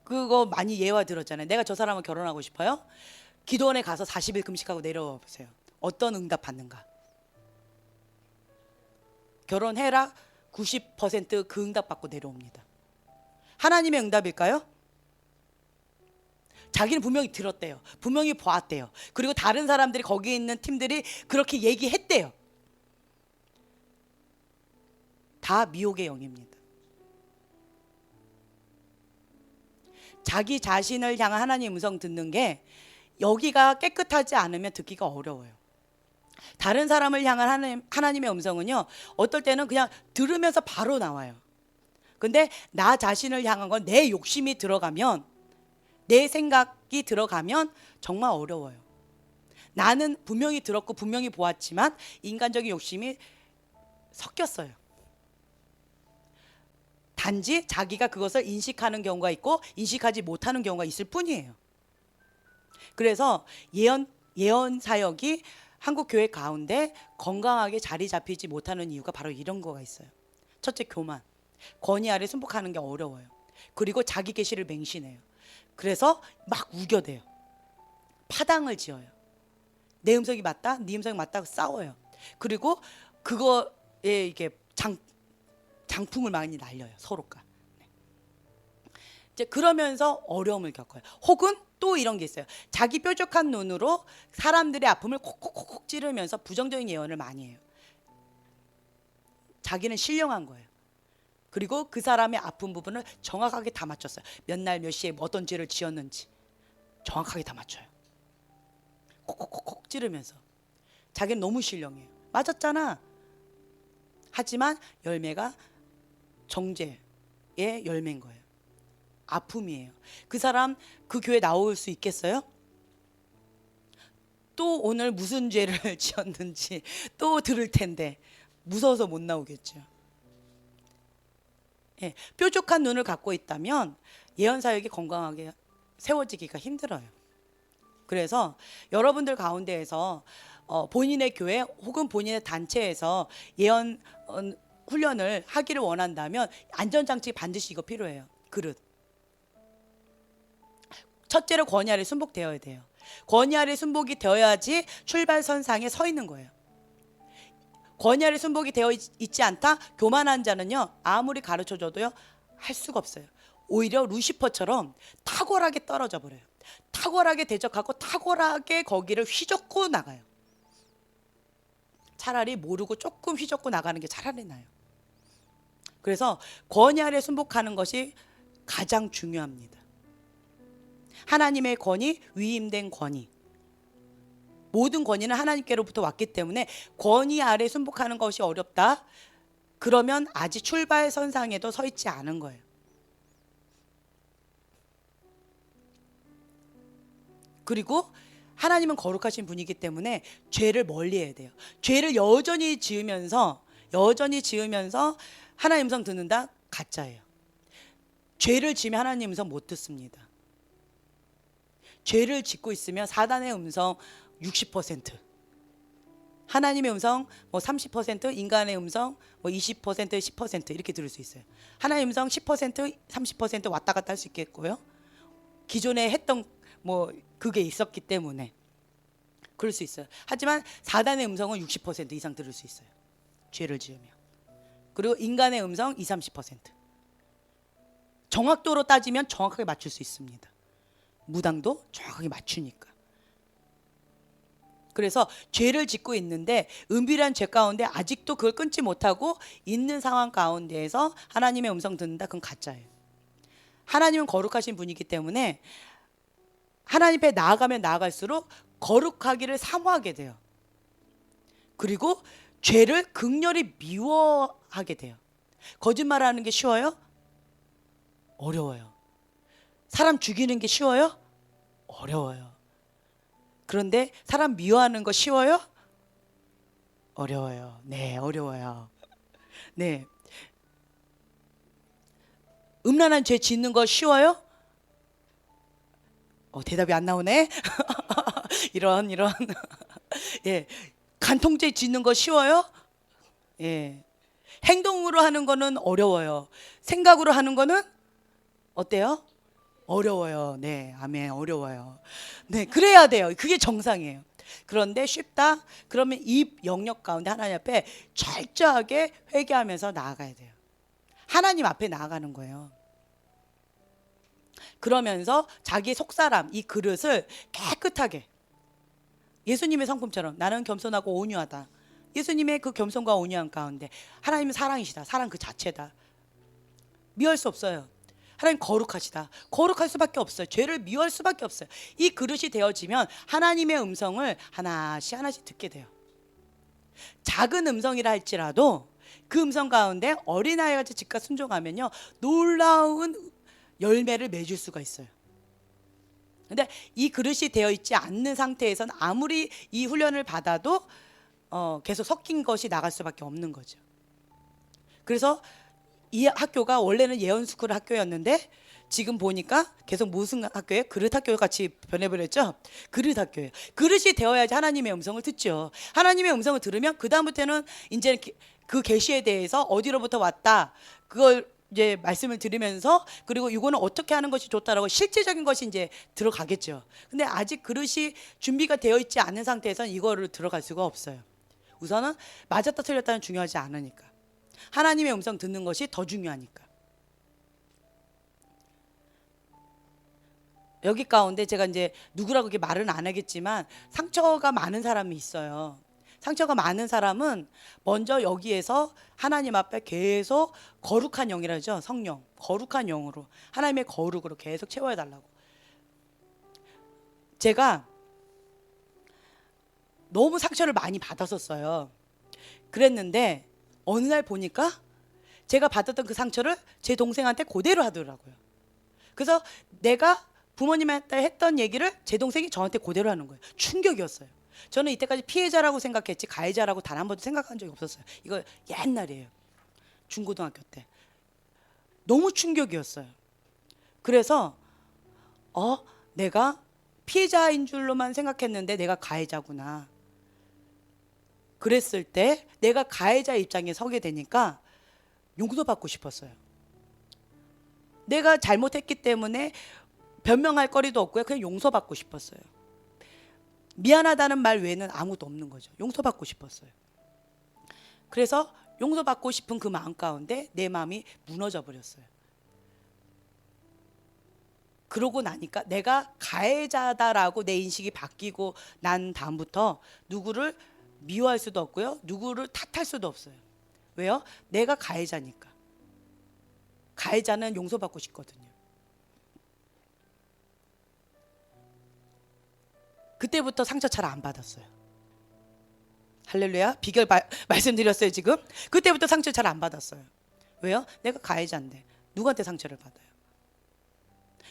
Speaker 1: 그거 많이 예화 들었잖아요. 내가 저 사람을 결혼하고 싶어요. 기도원에 가서 40일 금식하고 내려와 보세요. 어떤 응답 받는가. 결혼해라 90%그 응답 받고 내려옵니다. 하나님의 응답일까요? 자기는 분명히 들었대요. 분명히 보았대요. 그리고 다른 사람들이, 거기 있는 팀들이 그렇게 얘기했대요. 다 미혹의 영입니다. 자기 자신을 향한 하나님의 음성 듣는 게 여기가 깨끗하지 않으면 듣기가 어려워요. 다른 사람을 향한 하나님의 음성은요, 어떨 때는 그냥 들으면서 바로 나와요. 근데 나 자신을 향한 건 내 욕심이 들어가면, 내 생각이 들어가면 정말 어려워요. 나는 분명히 들었고 분명히 보았지만 인간적인 욕심이 섞였어요. 단지 자기가 그것을 인식하는 경우가 있고 인식하지 못하는 경우가 있을 뿐이에요. 그래서 예언 사역이 한국 교회 가운데 건강하게 자리 잡히지 못하는 이유가 바로 이런 거가 있어요. 첫째, 교만. 권위 아래 순복하는 게 어려워요. 그리고 자기 계시를 맹신해요. 그래서 막 우겨대요. 파당을 지어요. 내 음성이 맞다, 네 음성이 맞다고 싸워요. 그리고 그거에 이게 장풍을 많이 날려요, 서로가. 이제 그러면서 어려움을 겪어요. 혹은 또 이런 게 있어요. 자기 뾰족한 눈으로 사람들의 아픔을 콕콕콕 찌르면서 부정적인 예언을 많이 해요. 자기는 신령한 거예요. 그리고 그 사람의 아픈 부분을 정확하게 다 맞췄어요. 몇 날 몇 시에 어떤 죄를 지었는지 정확하게 다 맞춰요. 콕콕콕콕 찌르면서. 자기는 너무 신령해요. 맞았잖아. 하지만 열매가 정죄의 열매인 거예요. 아픔이에요. 그 사람 그 교회 나올 수 있겠어요? 또 오늘 무슨 죄를 지었는지 또 들을 텐데 무서워서 못 나오겠죠. 예, 뾰족한 눈을 갖고 있다면 예언 사역이 건강하게 세워지기가 힘들어요. 그래서 여러분들 가운데에서 본인의 교회 혹은 본인의 단체에서 예언 훈련을 하기를 원한다면 안전장치 반드시 이거 필요해요. 그릇. 첫째로 권위 아래 순복되어야 돼요. 권위 아래 순복이 되어야지 출발선상에 서 있는 거예요. 권위 아래 순복이 되어 있지 않다? 교만한 자는요, 아무리 가르쳐줘도요 할 수가 없어요. 오히려 루시퍼처럼 탁월하게 떨어져 버려요. 탁월하게 대적하고 탁월하게 거기를 휘젓고 나가요. 차라리 모르고 조금 휘젓고 나가는 게 차라리 나요. 그래서 권위 아래 순복하는 것이 가장 중요합니다. 하나님의 권위, 위임된 권위. 모든 권위는 하나님께로부터 왔기 때문에 권위 아래 순복하는 것이 어렵다? 그러면 아직 출발선상에도 서 있지 않은 거예요. 그리고 하나님은 거룩하신 분이기 때문에 죄를 멀리해야 돼요. 죄를 여전히 지으면서 하나님 음성 듣는다? 가짜예요. 죄를 지으면 하나님 음성 못 듣습니다. 죄를 짓고 있으면 사단의 음성 60%, 하나님의 음성 뭐 30%, 인간의 음성 뭐 20%, 10% 이렇게 들을 수 있어요. 하나님의 음성 10%, 30% 왔다 갔다 할 수 있겠고요. 기존에 했던 뭐 그게 있었기 때문에 그럴 수 있어요. 하지만 사단의 음성은 60% 이상 들을 수 있어요. 죄를 지으면. 그리고 인간의 음성 20, 30%. 정확도로 따지면 정확하게 맞출 수 있습니다. 무당도 정확하게 맞추니까. 그래서 죄를 짓고 있는데 은밀한 죄 가운데 아직도 그걸 끊지 못하고 있는 상황 가운데에서 하나님의 음성 듣는다? 그건 가짜예요. 하나님은 거룩하신 분이기 때문에 하나님 앞에 나아가면 나아갈수록 거룩하기를 사모하게 돼요. 그리고 죄를 극렬히 미워하게 돼요. 거짓말하는 게 쉬워요? 어려워요. 사람 죽이는 게 쉬워요? 어려워요. 그런데 사람 미워하는 거 쉬워요? 어려워요. 네, 어려워요. 네. 음란한 죄 짓는 거 쉬워요? 대답이 안 나오네. 이런 예. 간통죄 짓는 거 쉬워요? 예. 행동으로 하는 거는 어려워요. 생각으로 하는 거는 어때요? 어려워요. 네, 아멘. 어려워요. 네, 그래야 돼요. 그게 정상이에요. 그런데 쉽다? 그러면 이 영역 가운데 하나님 앞에 철저하게 회개하면서 나아가야 돼요. 하나님 앞에 나아가는 거예요. 그러면서 자기 속사람, 이 그릇을 깨끗하게, 예수님의 성품처럼 나는 겸손하고 온유하다. 예수님의 그 겸손과 온유한 가운데 하나님은 사랑이시다. 사랑 그 자체다. 미워할 수 없어요. 하나님 거룩하시다. 거룩할 수밖에 없어요. 죄를 미워할 수밖에 없어요. 이 그릇이 되어지면 하나님의 음성을 하나씩 듣게 돼요. 작은 음성이라 할지라도 그 음성 가운데 어린아이같이 즉각 순종하면요, 놀라운 열매를 맺을 수가 있어요. 근데 이 그릇이 되어 있지 않는 상태에서는 아무리 이 훈련을 받아도 계속 섞인 것이 나갈 수밖에 없는 거죠. 그래서 이 학교가 원래는 예언스쿨 학교였는데 지금 보니까 계속 무슨 학교예요? 그릇 학교 같이 변해버렸죠? 그릇 학교예요. 그릇이 되어야지 하나님의 음성을 듣죠. 하나님의 음성을 들으면 그 다음부터는 이제 그 계시에 대해서 어디로부터 왔다, 그걸 이제 말씀을 들으면서, 그리고 이거는 어떻게 하는 것이 좋다라고 실제적인 것이 이제 들어가겠죠. 근데 아직 그릇이 준비가 되어 있지 않은 상태에서는 이거를 들어갈 수가 없어요. 우선은 맞았다 틀렸다는 중요하지 않으니까. 하나님의 음성 듣는 것이 더 중요하니까. 여기 가운데 제가 이제 누구라고 그렇게 말은 안 하겠지만 상처가 많은 사람이 있어요. 상처가 많은 사람은 먼저 여기에서 하나님 앞에 계속 거룩한 영이라죠. 성령, 거룩한 영으로, 하나님의 거룩으로 계속 채워야 달라고. 제가 너무 상처를 많이 받았었어요. 그랬는데 어느 날 보니까 제가 받았던 그 상처를 제 동생한테 그대로 하더라고요. 그래서 내가 부모님한테 했던 얘기를 제 동생이 저한테 그대로 하는 거예요. 충격이었어요. 저는 이때까지 피해자라고 생각했지 가해자라고 단 한 번도 생각한 적이 없었어요. 이거 옛날이에요. 중고등학교 때. 너무 충격이었어요. 그래서 내가 피해자인 줄로만 생각했는데 내가 가해자구나. 그랬을 때 내가 가해자 입장에 서게 되니까 용서받고 싶었어요. 내가 잘못했기 때문에 변명할 거리도 없고요. 그냥 용서받고 싶었어요. 미안하다는 말 외에는 아무도 없는 거죠. 용서받고 싶었어요. 그래서 용서받고 싶은 그 마음 가운데 내 마음이 무너져 버렸어요. 그러고 나니까 내가 가해자다라고 내 인식이 바뀌고 난 다음부터 누구를 미워할 수도 없고요, 누구를 탓할 수도 없어요. 왜요? 내가 가해자니까. 가해자는 용서받고 싶거든요. 그때부터 상처 잘 안 받았어요. 할렐루야. 비결 말씀드렸어요 지금. 그때부터 상처 잘 안 받았어요. 왜요? 내가 가해자인데 누구한테 상처를 받아요?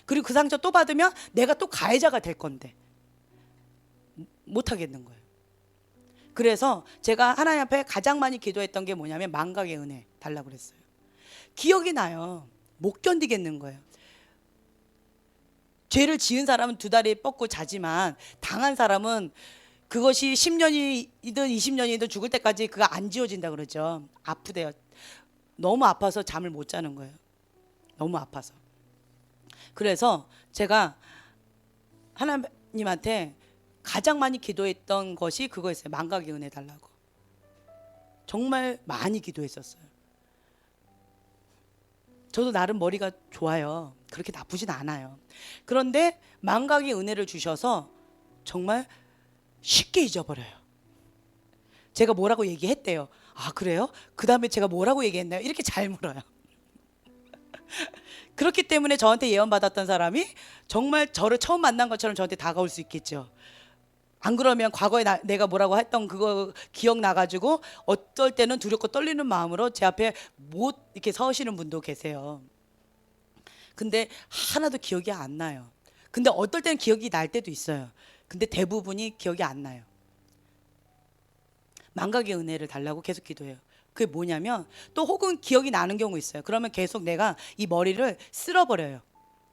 Speaker 1: 그리고 그 상처 또 받으면 내가 또 가해자가 될 건데 못 하겠는 거예요. 그래서 제가 하나님 앞에 가장 많이 기도했던 게 뭐냐면 망각의 은혜 달라고 그랬어요. 기억이 나요. 못 견디겠는 거예요. 죄를 지은 사람은 두 다리 뻗고 자지만 당한 사람은 그것이 10년이든 20년이든 죽을 때까지 그거 안 지워진다 그러죠. 아프대요. 너무 아파서 잠을 못 자는 거예요. 너무 아파서. 그래서 제가 하나님한테 가장 많이 기도했던 것이 그거였어요. 망각의 은혜 달라고. 정말 많이 기도했었어요. 저도 나름 머리가 좋아요. 그렇게 나쁘진 않아요. 그런데 망각의 은혜를 주셔서 정말 쉽게 잊어버려요. 제가 뭐라고 얘기했대요. 아 그래요? 그 다음에 제가 뭐라고 얘기했나요? 이렇게 잘 물어요. 그렇기 때문에 저한테 예언받았던 사람이 정말 저를 처음 만난 것처럼 저한테 다가올 수 있겠죠. 안 그러면 과거에 내가 뭐라고 했던 그거 기억나가지고 어떨 때는 두렵고 떨리는 마음으로 제 앞에 못 이렇게 서시는 분도 계세요. 근데 하나도 기억이 안 나요. 근데 어떨 때는 기억이 날 때도 있어요. 근데 대부분이 기억이 안 나요. 망각의 은혜를 달라고 계속 기도해요. 그게 뭐냐면 또 혹은 기억이 나는 경우 있어요. 그러면 계속 내가 이 머리를 쓸어버려요.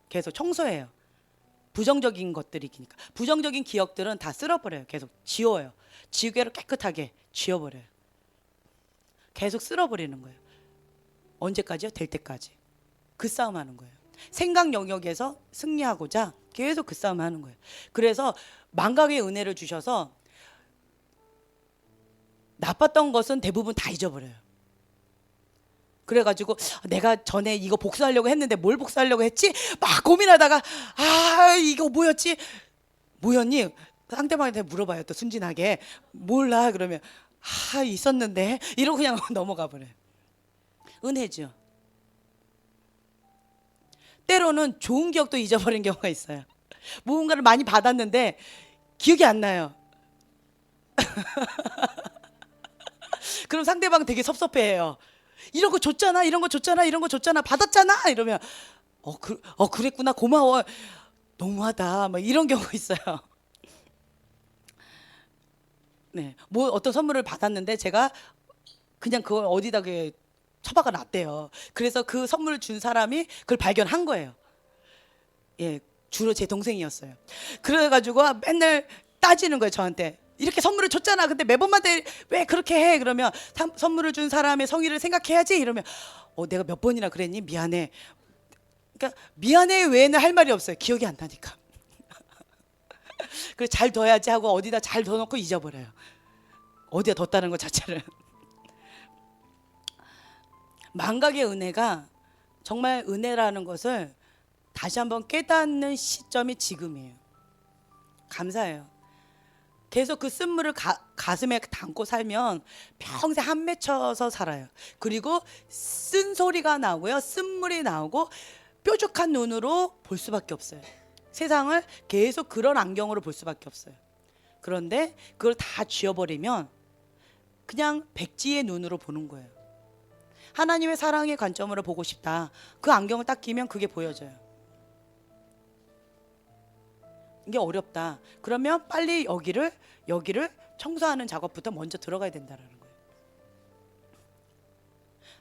Speaker 1: 계속 청소해요. 부정적인 것들이니까. 부정적인 기억들은 다 쓸어버려요. 계속 지워요. 지우개로 깨끗하게 지워버려요. 계속 쓸어버리는 거예요. 언제까지요? 될 때까지. 그 싸움 하는 거예요. 생각 영역에서 승리하고자 계속 그 싸움 하는 거예요. 그래서 망각의 은혜를 주셔서 나빴던 것은 대부분 다 잊어버려요. 그래가지고 내가 전에 이거 복수하려고 했는데 뭘 복수하려고 했지? 막 고민하다가 이거 뭐였니? 상대방한테 물어봐요. 또 순진하게 몰라 그러면 있었는데 이러고 그냥 넘어가 버려요. 은혜죠. 때로는 좋은 기억도 잊어버린 경우가 있어요. 무언가를 많이 받았는데 기억이 안 나요. 그럼 상대방 되게 섭섭해해요. 이런 거 줬잖아, 이런 거 줬잖아, 이런 거 줬잖아, 받았잖아. 이러면 그랬구나, 고마워. 너무하다. 막 이런 경우 있어요. 네, 뭐 어떤 선물을 받았는데 제가 그냥 그걸 어디다 처박아 놨대요. 그래서 그 선물을 준 사람이 그걸 발견한 거예요. 예, 주로 제 동생이었어요. 그래가지고 맨날 따지는 거예요, 저한테. 이렇게 선물을 줬잖아. 근데 매번마다 왜 그렇게 해? 그러면 선물을 준 사람의 성의를 생각해야지. 이러면 내가 몇 번이나 그랬니? 미안해. 그러니까 미안해 외에는 할 말이 없어요. 기억이 안 나니까. 그래서 잘 둬야지 하고 어디다 잘 둬놓고 잊어버려요. 어디다 뒀다는 것 자체를. 망각의 은혜가 정말 은혜라는 것을 다시 한번 깨닫는 시점이 지금이에요. 감사해요. 계속 그 쓴물을 가슴에 담고 살면 평생 한 맺혀서 살아요. 그리고 쓴 소리가 나오고요, 쓴물이 나오고 뾰족한 눈으로 볼 수밖에 없어요. 세상을 계속 그런 안경으로 볼 수밖에 없어요. 그런데 그걸 다 지워버리면 그냥 백지의 눈으로 보는 거예요. 하나님의 사랑의 관점으로 보고 싶다. 그 안경을 딱 끼면 그게 보여져요. 이게 어렵다. 그러면 빨리 여기를 청소하는 작업부터 먼저 들어가야 된다는 거예요.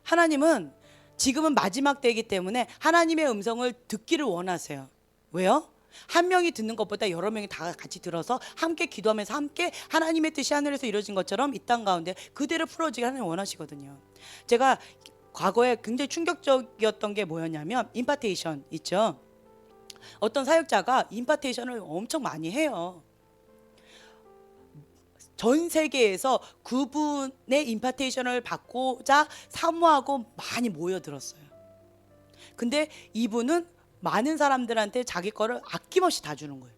Speaker 1: 하나님은 지금은 마지막 때이기 때문에 하나님의 음성을 듣기를 원하세요. 왜요? 한 명이 듣는 것보다 여러 명이 다 같이 들어서 함께 기도하면서 함께 하나님의 뜻이 하늘에서 이루어진 것처럼 이 땅 가운데 그대로 풀어지게 하나님 원하시거든요. 제가 과거에 굉장히 충격적이었던 게 뭐였냐면 임파테이션 있죠. 어떤 사역자가 임파테이션을 엄청 많이 해요. 전 세계에서 그분의 임파테이션을 받고자 사모하고 많이 모여들었어요. 근데 이분은 많은 사람들한테 자기 거를 아낌없이 다 주는 거예요.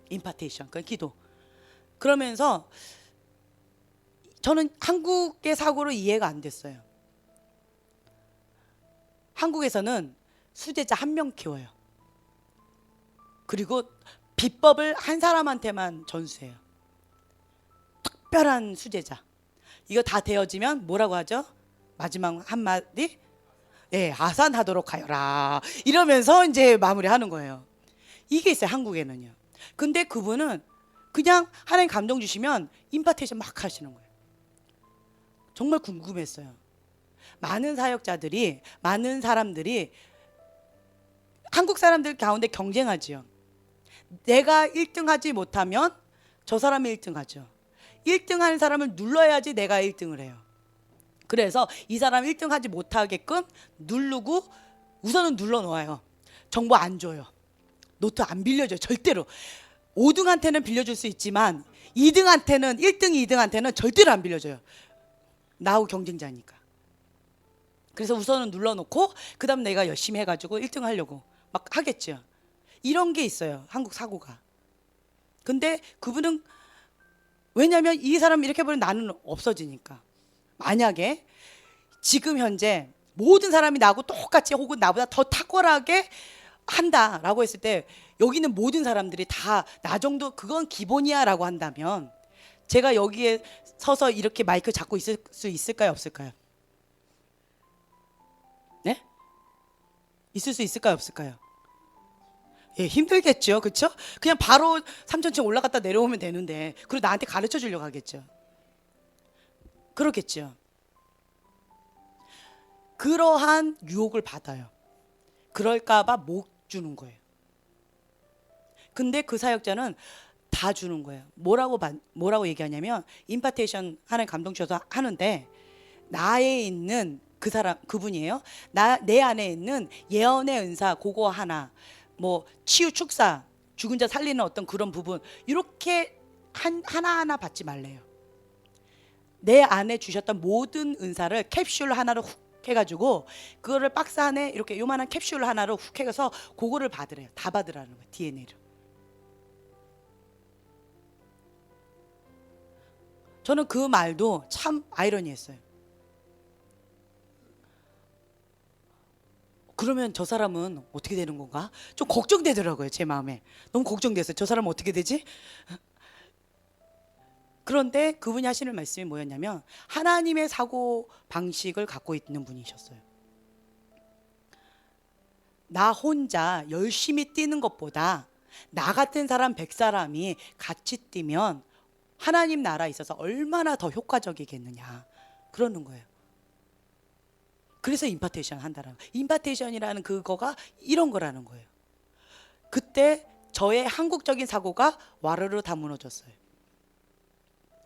Speaker 1: 임파테이션, 그러니까 기도. 그러면서 저는 한국의 사고로 이해가 안 됐어요. 한국에서는 수제자 한 명 키워요. 그리고 비법을 한 사람한테만 전수해요. 특별한 수제자. 이거 다 되어지면 뭐라고 하죠? 마지막 한마디? 네, 아산하도록 하여라. 이러면서 이제 마무리하는 거예요. 이게 있어요, 한국에는요. 근데 그분은 그냥 하나님 감동 주시면 임파테이션 막 하시는 거예요. 정말 궁금했어요. 많은 사역자들이, 많은 사람들이 한국 사람들 가운데 경쟁하지요. 내가 1등 하지 못하면 저 사람이 1등 하죠. 1등 하는 사람을 눌러야지 내가 1등을 해요. 그래서 이 사람 1등 하지 못하게끔 누르고 우선은 눌러 놓아요. 정보 안 줘요. 노트 안 빌려줘요. 절대로. 5등한테는 빌려줄 수 있지만 2등한테는 1등, 2등한테는 절대로 안 빌려줘요. 나하고 경쟁자니까. 그래서 우선은 눌러놓고 그 다음 내가 열심히 해가지고 1등 하려고 막 하겠죠. 이런 게 있어요, 한국 사고가. 근데 그분은 왜냐하면 이 사람 이렇게 보면 나는 없어지니까. 만약에 지금 현재 모든 사람이 나하고 똑같이 혹은 나보다 더 탁월하게 한다라고 했을 때 여기는 모든 사람들이 다 나 정도 그건 기본이야라고 한다면 제가 여기에 서서 이렇게 마이크 잡고 있을 수 있을까요, 없을까요? 네? 있을 수 있을까요, 없을까요? 예, 힘들겠죠, 그렇죠? 그냥 바로 3천층 올라갔다 내려오면 되는데 그리고 나한테 가르쳐 주려고 하겠죠. 그렇겠죠. 그러한 유혹을 받아요. 그럴까봐 못 주는 거예요. 근데 그 사역자는 다 주는 거예요. 뭐라고 얘기하냐면 임파테이션 하는 감동 주셔서 하는데 나에 있는 그 사람 그분이에요. 내 안에 있는 예언의 은사 그거 하나, 뭐 치유 축사, 죽은 자 살리는 어떤 그런 부분 이렇게 하나하나 받지 말래요. 내 안에 주셨던 모든 은사를 캡슐 하나로 훅 해가지고 그거를 박스 안에 이렇게 요만한 캡슐 하나로 훅 해서 그거를 받으래요. 다 받으라는 거예요. DNA를. 저는 그 말도 참 아이러니했어요. 그러면 저 사람은 어떻게 되는 건가? 좀 걱정되더라고요, 제 마음에. 너무 걱정됐어요. 저 사람은 어떻게 되지? 그런데 그분이 하시는 말씀이 뭐였냐면 하나님의 사고 방식을 갖고 있는 분이셨어요. 나 혼자 열심히 뛰는 것보다 나 같은 사람 100사람이 같이 뛰면 하나님 나라에 있어서 얼마나 더 효과적이겠느냐 그러는 거예요. 그래서 임파테이션 한다라는 거예요. 임파테이션이라는 그거가 이런 거라는 거예요. 그때 저의 한국적인 사고가 와르르 다 무너졌어요.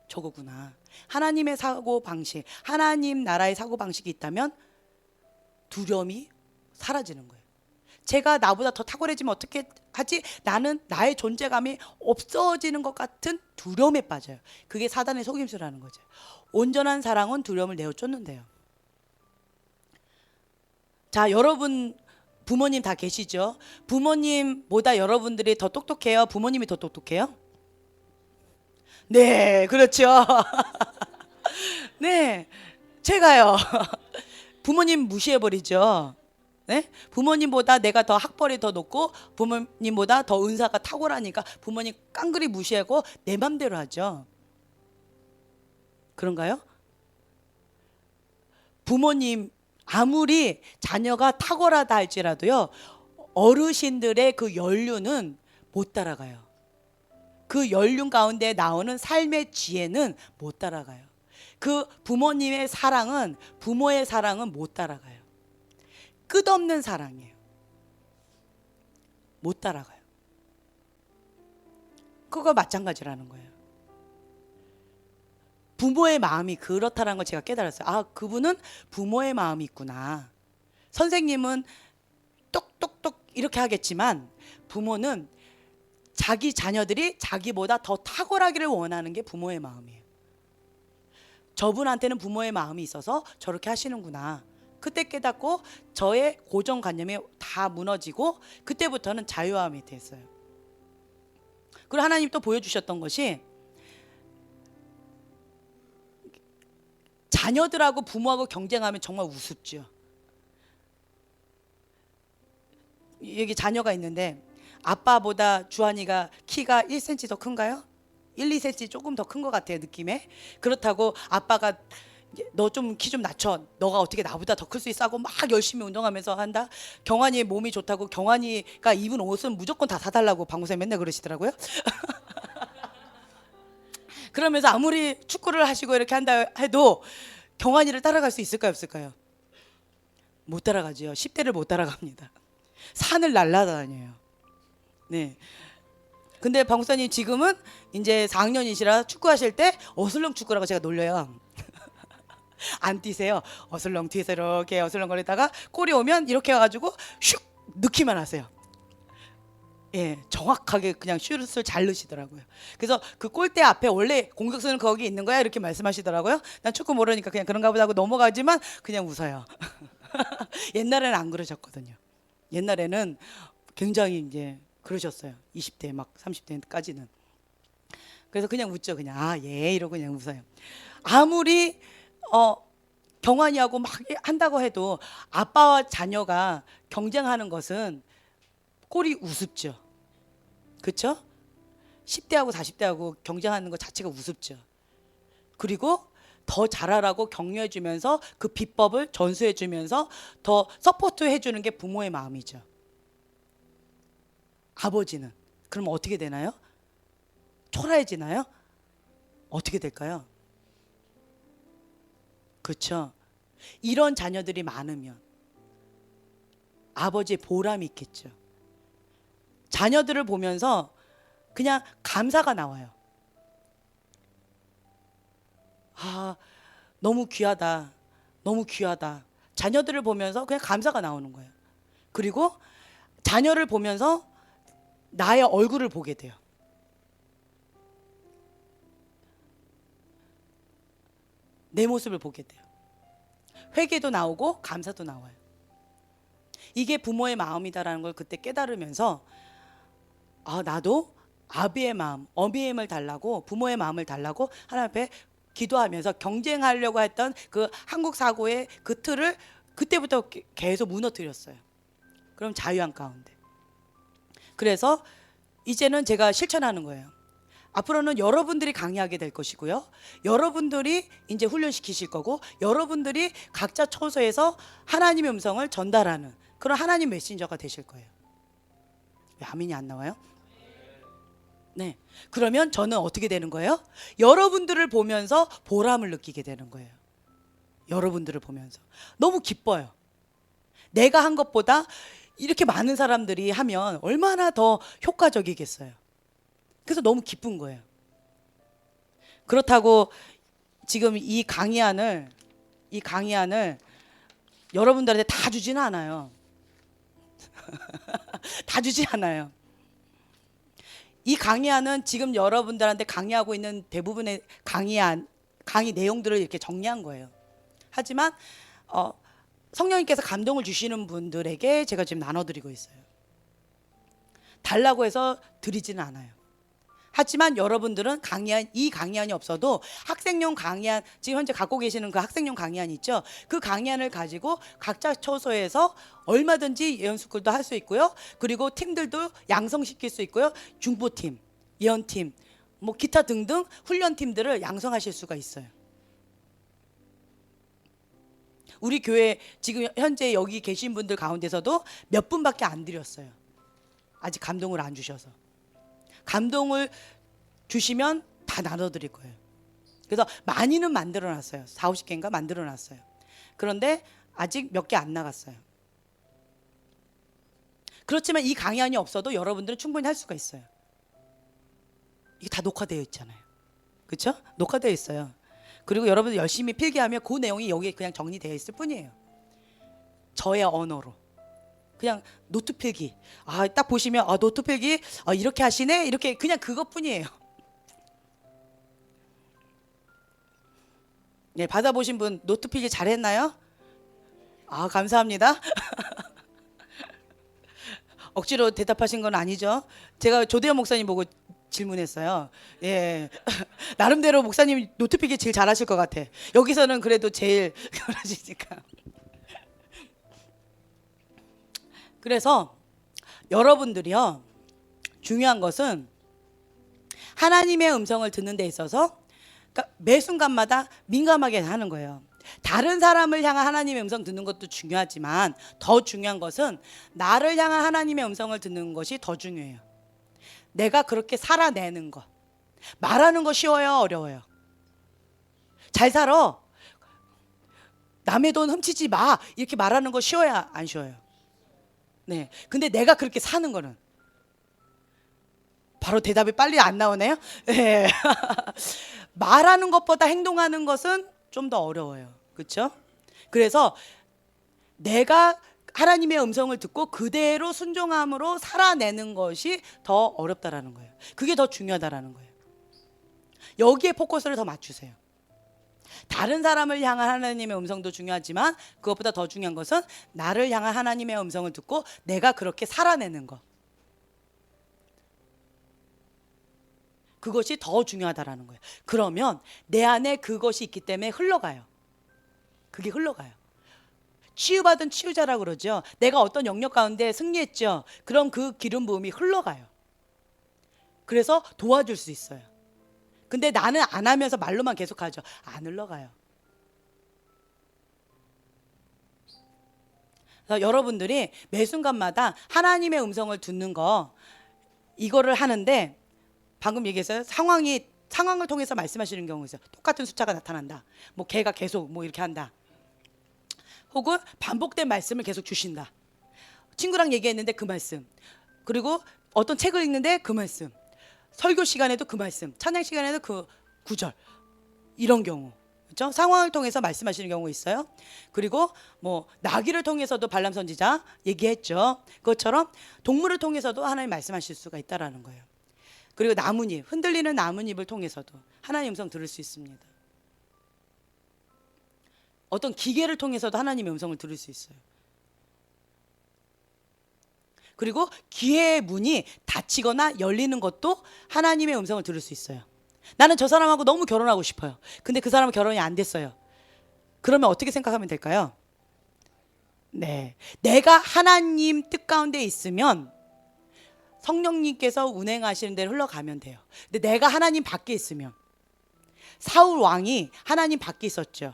Speaker 1: 저거구나. 하나님의 사고 방식, 하나님 나라의 사고 방식이 있다면 두려움이 사라지는 거예요. 제가 나보다 더 탁월해지면 어떻게 하지? 나는 나의 존재감이 없어지는 것 같은 두려움에 빠져요. 그게 사단의 속임수라는 거죠. 온전한 사랑은 두려움을 내어 쫓는데요. 자, 여러분 부모님 다 계시죠? 부모님보다 여러분들이 더 똑똑해요? 부모님이 더 똑똑해요? 네, 그렇죠. 네, 제가요. 부모님 무시해버리죠. 네? 부모님보다 내가 더 학벌이 더 높고 부모님보다 더 은사가 탁월하니까 부모님 깡그리 무시하고 내 맘대로 하죠. 그런가요? 부모님 아무리 자녀가 탁월하다 할지라도요 어르신들의 그 연륜은 못 따라가요. 그 연륜 가운데 나오는 삶의 지혜는 못 따라가요. 그 부모님의 사랑은 부모의 사랑은 못 따라가요. 끝없는 사랑이에요. 못 따라가요. 그거 마찬가지라는 거예요. 부모의 마음이 그렇다는 걸 제가 깨달았어요. 아, 그분은 부모의 마음이 있구나. 선생님은 똑똑똑 이렇게 하겠지만 부모는 자기 자녀들이 자기보다 더 탁월하기를 원하는 게 부모의 마음이에요. 저분한테는 부모의 마음이 있어서 저렇게 하시는구나. 그때 깨닫고 저의 고정관념이 다 무너지고 그때부터는 자유함이 됐어요. 그리고 하나님 또 보여주셨던 것이 자녀들하고 부모하고 경쟁하면 정말 우습죠. 여기 자녀가 있는데 아빠보다 주한이가 키가 1cm 더 큰가요? 1, 2cm 조금 더 큰 것 같아요, 느낌에. 그렇다고 아빠가 너 좀 키 좀 낮춰. 너가 어떻게 나보다 더 클 수 있어 하고 막 열심히 운동하면서 한다. 경환이의 몸이 좋다고 경환이가 입은 옷은 무조건 다 사달라고 방구쌤 맨날 그러시더라고요. 그러면서 아무리 축구를 하시고 이렇게 한다 해도 경환이를 따라갈 수 있을까요, 없을까요? 못 따라가죠. 10대를 못 따라갑니다. 산을 날아다녀요. 네. 근데 방구사님 지금은 이제 4학년이시라 축구하실 때 어슬렁 축구라고 제가 놀려요. 안 뛰세요. 어슬렁 뒤에서 이렇게 어슬렁거리다가 골이 오면 이렇게 해가지고 슉 넣기만 하세요. 예, 정확하게 그냥 슛을 잘 넣으시더라고요. 그래서 그 골대 앞에 원래 공격수는 거기 있는 거야 이렇게 말씀하시더라고요. 난 축구 모르니까 그냥 그런가 보다 하고 넘어가지만 그냥 웃어요. 옛날에는 안 그러셨거든요. 옛날에는 굉장히 이제 그러셨어요. 20대 막 30대까지는. 그래서 그냥 웃죠. 그냥 아, 예 이러고 그냥 웃어요. 아무리 경환이하고 막 한다고 해도 아빠와 자녀가 경쟁하는 것은 꼴이 우습죠. 그렇죠? 10대하고 40대하고 경쟁하는 것 자체가 우습죠. 그리고 더 잘하라고 격려해주면서 그 비법을 전수해주면서 더 서포트해주는 게 부모의 마음이죠. 아버지는 그럼 어떻게 되나요? 초라해지나요? 어떻게 될까요? 그렇죠. 이런 자녀들이 많으면 아버지의 보람이 있겠죠. 자녀들을 보면서 그냥 감사가 나와요. 아, 너무 귀하다. 너무 귀하다. 자녀들을 보면서 그냥 감사가 나오는 거예요. 그리고 자녀를 보면서 나의 얼굴을 보게 돼요. 내 모습을 보게 돼요. 회개도 나오고 감사도 나와요. 이게 부모의 마음이다라는 걸 그때 깨달으면서 아, 나도 아비의 마음, 어미의 힘을 달라고, 부모의 마음을 달라고 하나님 앞에 기도하면서 경쟁하려고 했던 그 한국 사고의 그 틀을 그때부터 계속 무너뜨렸어요. 그럼 자유한 가운데. 그래서 이제는 제가 실천하는 거예요. 앞으로는 여러분들이 강의하게 될 것이고요. 여러분들이 이제 훈련시키실 거고, 여러분들이 각자 처소에서 하나님의 음성을 전달하는 그런 하나님 메신저가 되실 거예요. 왜 아멘이 안 나와요? 네. 그러면 저는 어떻게 되는 거예요? 여러분들을 보면서 보람을 느끼게 되는 거예요. 여러분들을 보면서. 너무 기뻐요. 내가 한 것보다 이렇게 많은 사람들이 하면 얼마나 더 효과적이겠어요. 그래서 너무 기쁜 거예요. 그렇다고 지금 이 강의안을 여러분들한테 다 주지는 않아요. 다 주지 않아요. 이 강의안은 지금 여러분들한테 강의하고 있는 대부분의 강의 내용들을 이렇게 정리한 거예요. 하지만 성령님께서 감동을 주시는 분들에게 제가 지금 나눠드리고 있어요. 달라고 해서 드리지는 않아요. 하지만 여러분들은 이 강의안이 없어도 학생용 강의안, 지금 현재 갖고 계시는 그 학생용 강의안 있죠? 그 강의안을 가지고 각자 처소에서 얼마든지 예언스쿨도 할 수 있고요. 그리고 팀들도 양성시킬 수 있고요. 중보팀, 예언팀, 뭐 기타 등등 훈련팀들을 양성하실 수가 있어요. 우리 교회 지금 현재 여기 계신 분들 가운데서도 몇 분밖에 안 드렸어요. 아직 감동을 안 주셔서. 감동을 주시면 다 나눠드릴 거예요. 그래서 많이는 만들어놨어요. 4, 50개인가 만들어놨어요. 그런데 아직 몇 개 안 나갔어요. 그렇지만 이 강의안이 없어도 여러분들은 충분히 할 수가 있어요. 이게 다 녹화되어 있잖아요. 그렇죠? 녹화되어 있어요. 그리고 여러분들 열심히 필기하면 그 내용이 여기에 그냥 정리되어 있을 뿐이에요. 저의 언어로. 그냥 노트 필기. 딱 보시면 노트 필기 이렇게 하시네. 이렇게 그냥 그것뿐이에요. 네, 받아보신 분 노트 필기 잘했나요? 감사합니다. 억지로 대답하신 건 아니죠? 제가 조대현 목사님 보고 질문했어요. 예, 나름대로 목사님 노트 필기 제일 잘하실 것 같아. 여기서는 그래도 제일 그러시니까. 그래서 여러분들이요, 중요한 것은 하나님의 음성을 듣는 데 있어서 그러니까 매 순간마다 민감하게 하는 거예요. 다른 사람을 향한 하나님의 음성 듣는 것도 중요하지만 더 중요한 것은 나를 향한 하나님의 음성을 듣는 것이 더 중요해요. 내가 그렇게 살아내는 것. 말하는 거 쉬워요, 어려워요? 잘 살아. 남의 돈 훔치지 마. 이렇게 말하는 거 쉬워요, 안 쉬워요? 네. 근데 내가 그렇게 사는 거는 바로 대답이 빨리 안 나오네요. 네. 말하는 것보다 행동하는 것은 좀 더 어려워요. 그렇죠? 그래서 내가 하나님의 음성을 듣고 그대로 순종함으로 살아내는 것이 더 어렵다라는 거예요. 그게 더 중요하다라는 거예요. 여기에 포커스를 더 맞추세요. 다른 사람을 향한 하나님의 음성도 중요하지만 그것보다 더 중요한 것은 나를 향한 하나님의 음성을 듣고 내가 그렇게 살아내는 것. 그것이 더 중요하다라는 거예요. 그러면 내 안에 그것이 있기 때문에 흘러가요. 그게 흘러가요. 치유받은 치유자라고 그러죠. 내가 어떤 영역 가운데 승리했죠. 그럼 그 기름 부음이 흘러가요. 그래서 도와줄 수 있어요. 근데 나는 안 하면서 말로만 계속하죠. 안 흘러가요. 그래서 여러분들이 매 순간마다 하나님의 음성을 듣는 거, 이거를 하는데, 방금 얘기했어요. 상황을 통해서 말씀하시는 경우 있어요. 똑같은 숫자가 나타난다. 뭐 걔가 계속 뭐 이렇게 한다. 혹은 반복된 말씀을 계속 주신다. 친구랑 얘기했는데 그 말씀. 그리고 어떤 책을 읽는데 그 말씀. 설교 시간에도 그 말씀. 찬양 시간에도 그 구절. 이런 경우. 그렇죠? 상황을 통해서 말씀하시는 경우 있어요. 그리고 뭐 나귀를 통해서도 발람 선지자 얘기했죠. 그것처럼 동물을 통해서도 하나님 말씀하실 수가 있다라는 거예요. 그리고 나뭇잎, 흔들리는 나뭇잎을 통해서도 하나님 음성 들을 수 있습니다. 어떤 기계를 통해서도 하나님의 음성을 들을 수 있어요. 그리고 기회의 문이 닫히거나 열리는 것도 하나님의 음성을 들을 수 있어요. 나는 저 사람하고 너무 결혼하고 싶어요. 근데 그 사람은 결혼이 안 됐어요. 그러면 어떻게 생각하면 될까요? 네, 내가 하나님 뜻 가운데 있으면 성령님께서 운행하시는 대로 흘러가면 돼요. 근데 내가 하나님 밖에 있으면, 사울 왕이 하나님 밖에 있었죠.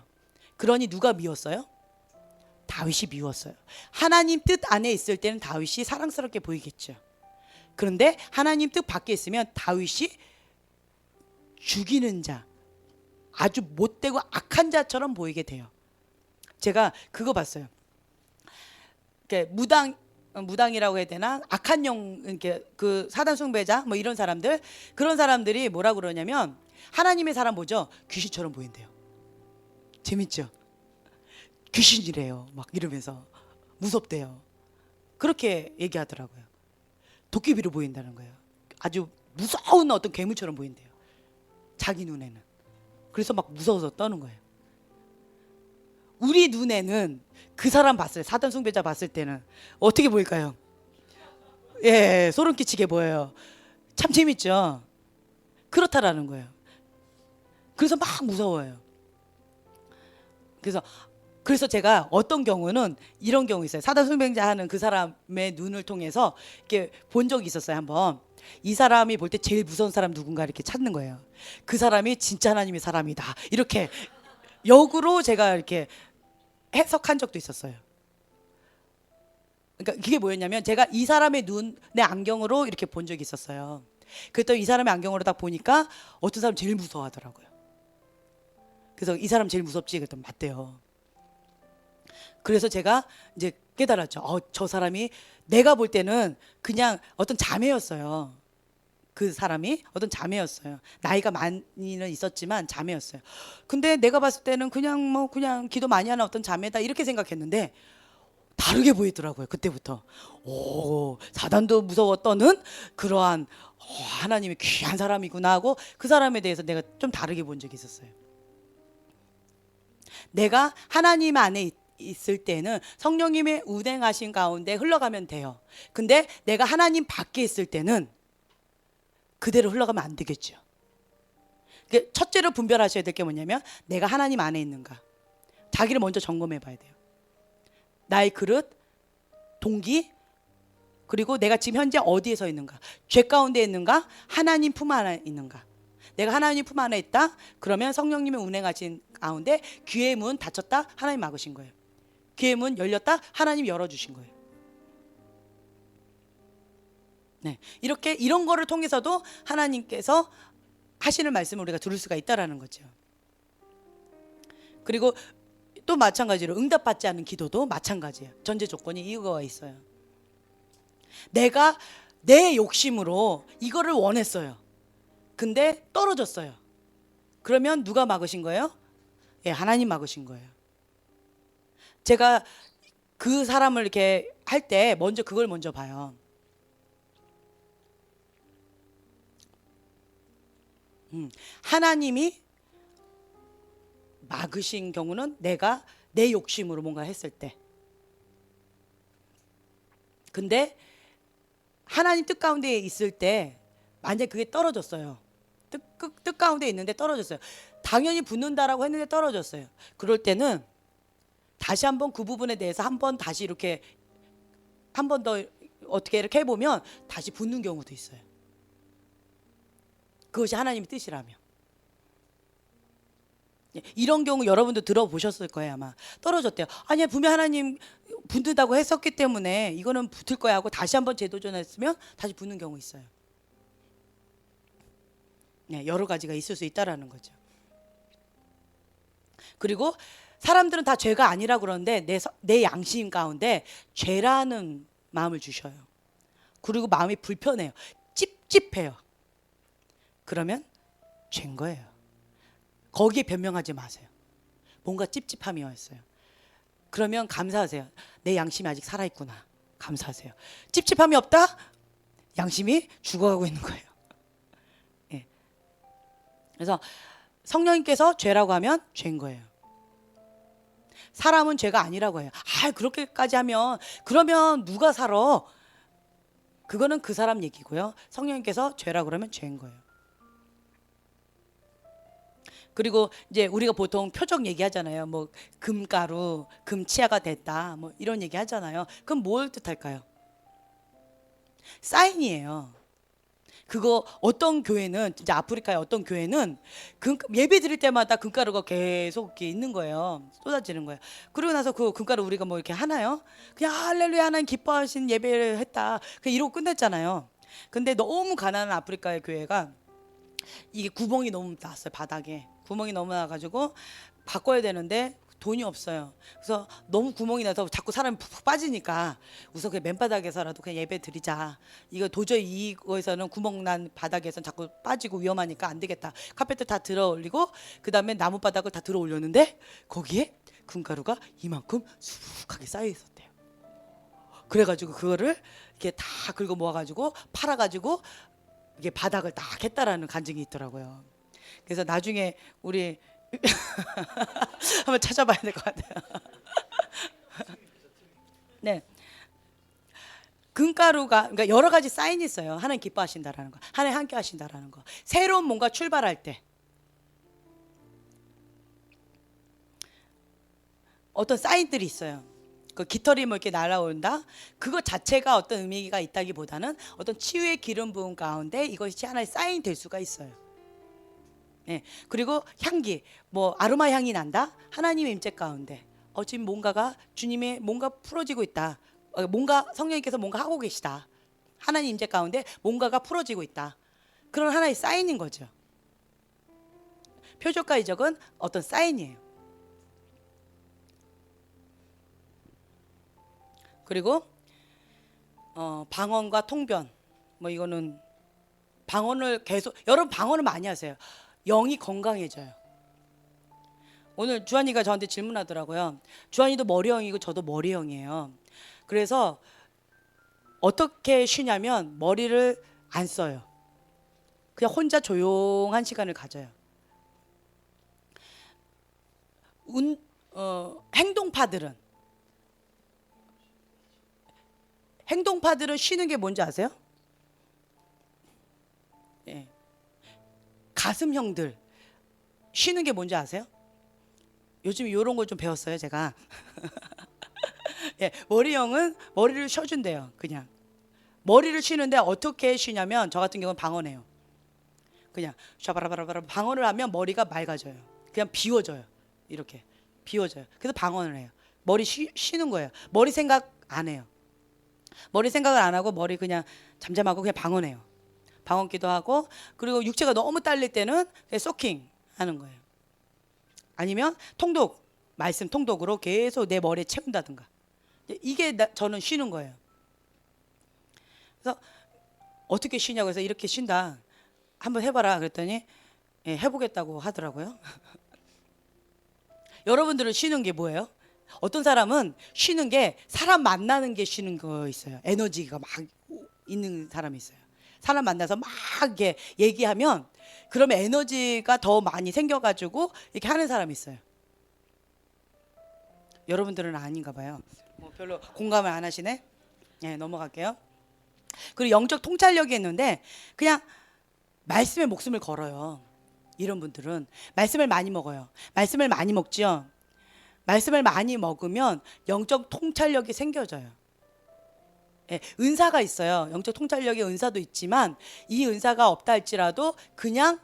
Speaker 1: 그러니 누가 미웠어요? 다윗이 미웠어요. 하나님 뜻 안에 있을 때는 다윗이 사랑스럽게 보이겠죠. 그런데 하나님 뜻 밖에 있으면 다윗이 죽이는 자, 아주 못되고 악한 자처럼 보이게 돼요. 제가 그거 봤어요. 무당이라고 해야 되나? 악한 영, 이렇게 그 사단 숭배자 뭐 이런 사람들, 그런 사람들이 뭐라 그러냐면 하나님의 사람 보죠? 귀신처럼 보인대요. 재밌죠? 귀신이래요. 막 이러면서 무섭대요. 그렇게 얘기하더라고요. 도깨비로 보인다는 거예요. 아주 무서운 어떤 괴물처럼 보인대요. 자기 눈에는. 그래서 막 무서워서 떠는 거예요. 우리 눈에는 그 사람 봤을 때, 사단 숭배자 봤을 때는 어떻게 보일까요? 예, 소름 끼치게 보여요. 참 재밌죠? 그렇다라는 거예요. 그래서 막 무서워요. 그래서 제가 어떤 경우는 이런 경우 있어요. 사단 숭배자 하는 그 사람의 눈을 통해서 이렇게 본 적이 있었어요. 한번 이 사람이 볼 때 제일 무서운 사람 누군가 이렇게 찾는 거예요. 그 사람이 진짜 하나님의 사람이다, 이렇게 역으로 제가 이렇게 해석한 적도 있었어요. 그러니까 그게 뭐였냐면, 제가 이 사람의 눈의 안경으로 이렇게 본 적이 있었어요. 그랬더니 이 사람의 안경으로 딱 보니까 어떤 사람 제일 무서워하더라고요. 그래서 이 사람 제일 무섭지? 그랬더니 맞대요. 그래서 제가 이제 깨달았죠. 저 사람이 내가 볼 때는 그냥 어떤 자매였어요. 그 사람이 어떤 자매였어요. 나이가 많이는 있었지만 자매였어요. 근데 내가 봤을 때는 그냥 기도 많이 하는 어떤 자매다, 이렇게 생각했는데 다르게 보이더라고요. 그때부터. 사단도 무서워 떠는 그러한 하나님의 귀한 사람이구나 하고, 그 사람에 대해서 내가 좀 다르게 본 적이 있었어요. 내가 하나님 안에 있을 때는 성령님의 운행하신 가운데 흘러가면 돼요. 근데 내가 하나님 밖에 있을 때는 그대로 흘러가면 안 되겠죠. 첫째로 분별하셔야 될 게 뭐냐면, 내가 하나님 안에 있는가. 자기를 먼저 점검해 봐야 돼요. 나의 그릇, 동기, 그리고 내가 지금 현재 어디에 서 있는가. 죄 가운데 있는가, 하나님 품 안에 있는가. 내가 하나님 품 안에 있다? 그러면 성령님의 운행하신 가운데 귀의 문 닫혔다? 하나님 막으신 거예요. 귀의 문 열렸다? 하나님 열어주신 거예요. 네, 이렇게 이런 거를 통해서도 하나님께서 하시는 말씀을 우리가 들을 수가 있다라는 거죠. 그리고 또 마찬가지로 응답받지 않은 기도도 마찬가지예요. 전제 조건이 이거가 있어요. 내가 내 욕심으로 이거를 원했어요. 근데 떨어졌어요. 그러면 누가 막으신 거예요? 예, 하나님 막으신 거예요. 제가 그 사람을 이렇게 할 때 먼저 그걸 먼저 봐요. 하나님이 막으신 경우는 내가 내 욕심으로 뭔가 했을 때. 근데 하나님 뜻 가운데 있을 때 만약에 그게 떨어졌어요. 뜻 가운데 있는데 떨어졌어요. 당연히 붙는다라고 했는데 떨어졌어요. 그럴 때는 다시 한번 그 부분에 대해서 한번 다시 이렇게 한 번 더 어떻게 이렇게 해보면 다시 붙는 경우도 있어요. 그것이 하나님의 뜻이라면. 이런 경우 여러분도 들어보셨을 거예요. 아마 떨어졌대요. 아니야, 분명 하나님 붙는다고 했었기 때문에 이거는 붙을 거야 하고 다시 한번 재도전했으면 다시 붙는 경우 있어요. 네, 여러 가지가 있을 수 있다라는 거죠. 그리고 사람들은 다 죄가 아니라 그러는데 내 양심 가운데 죄라는 마음을 주셔요. 그리고 마음이 불편해요. 찝찝해요. 그러면 죄인 거예요. 거기에 변명하지 마세요. 뭔가 찝찝함이었어요. 그러면 감사하세요. 내 양심이 아직 살아있구나. 감사하세요. 찝찝함이 없다? 양심이 죽어가고 있는 거예요. 예. 그래서 성령님께서 죄라고 하면 죄인 거예요. 사람은 죄가 아니라고 해요. 아, 그렇게까지 하면 그러면 누가 살아? 그거는 그 사람 얘기고요. 성령님께서 죄라고 그러면 죄인 거예요. 그리고 이제 우리가 보통 표적 얘기하잖아요. 뭐 금가루, 금치아가 됐다, 뭐 이런 얘기 하잖아요. 그럼 뭘 뜻할까요? 사인이에요. 그거 어떤 교회는 진짜 아프리카의 어떤 교회는 예배 드릴 때마다 금가루가 계속 이렇게 있는 거예요. 쏟아지는 거예요. 그러고 나서 그 금가루 우리가 뭐 이렇게 하나요? 그냥 할렐루야 하나님 기뻐하신 예배를 했다. 그냥 이러고 끝냈잖아요. 근데 너무 가난한 아프리카의 교회가 이게 구멍이 너무 났어요. 바닥에 구멍이 너무 나가지고 바꿔야 되는데 돈이 없어요. 그래서 너무 구멍이 나서 자꾸 사람이 푹푹 빠지니까 우선 그 맨바닥에서라도 그냥 예배 드리자. 이거 도저히 이거에서는 구멍 난 바닥에서 자꾸 빠지고 위험하니까 안 되겠다. 카펫을 다 들어 올리고 그 다음에 나무 바닥을 다 들어 올렸는데 거기에 금가루가 이만큼 수북하게 쌓여 있었대요. 그래가지고 그거를 이렇게 다 긁어 모아가지고 팔아가지고 이게 바닥을 딱 했다라는 간증이 있더라고요. 그래서 나중에 우리 한번 찾아봐야 될 것 같아요. 네, 금가루가 그러니까 여러 가지 사인이 있어요. 하나님 기뻐하신다라는 거, 하나님 함께 하신다라는 거, 새로운 뭔가 출발할 때 어떤 사인들이 있어요. 그 깃털이 뭐 이렇게 날아온다. 그거 자체가 어떤 의미가 있다기보다는 어떤 치유의 기름 부음 가운데 이것이 하나의 사인 될 수가 있어요. 네. 그리고 향기, 뭐 아로마 향이 난다. 하나님의 임재 가운데 지금 뭔가가 주님의 뭔가 풀어지고 있다. 뭔가 성령님께서 뭔가 하고 계시다. 하나님 임재 가운데 뭔가가 풀어지고 있다. 그런 하나의 사인인 거죠. 표적과 이적은 어떤 사인이에요. 그리고 방언과 통변, 뭐 이거는 방언을 계속 여러분 방언을 많이 하세요. 영이 건강해져요. 오늘 주한이가 저한테 질문하더라고요. 주한이도 머리형이고 저도 머리형이에요. 그래서 어떻게 쉬냐면 머리를 안 써요. 그냥 혼자 조용한 시간을 가져요. 행동파들은 쉬는 게 뭔지 아세요? 예. 가슴형들 쉬는 게 뭔지 아세요? 요즘 이런 걸 좀 배웠어요, 제가. 예, 머리형은 머리를 쉬어준대요. 그냥 머리를 쉬는데 어떻게 쉬냐면 저 같은 경우는 방언해요. 그냥 샤바라바라바라 방언을 하면 머리가 맑아져요. 그냥 비워져요. 이렇게 비워져요. 그래서 방언을 해요. 머리 쉬는 거예요. 머리 생각 안 해요. 머리 생각을 안 하고 머리 그냥 잠잠하고 그냥 방언해요. 방언기도 하고, 그리고 육체가 너무 딸릴 때는 그냥 소킹 하는 거예요. 아니면 통독, 말씀 통독으로 계속 내 머리에 채운다든가. 이게 저는 쉬는 거예요. 그래서 어떻게 쉬냐고 해서 이렇게 쉰다. 한번 해봐라 그랬더니 예, 해보겠다고 하더라고요. 여러분들은 쉬는 게 뭐예요? 어떤 사람은 쉬는 게 사람 만나는 게 쉬는 거 있어요. 에너지가 막 있는 사람이 있어요. 사람 만나서 막 이렇게 얘기하면 그러면 에너지가 더 많이 생겨가지고 이렇게 하는 사람이 있어요. 여러분들은 아닌가 봐요. 뭐 별로 공감을 안 하시네. 네, 넘어갈게요. 그리고 영적 통찰력이 있는데 그냥 말씀에 목숨을 걸어요. 이런 분들은 말씀을 많이 먹어요. 말씀을 많이 먹지요. 말씀을 많이 먹으면 영적 통찰력이 생겨져요. 예, 은사가 있어요. 영적 통찰력의 은사도 있지만 이 은사가 없다 할지라도 그냥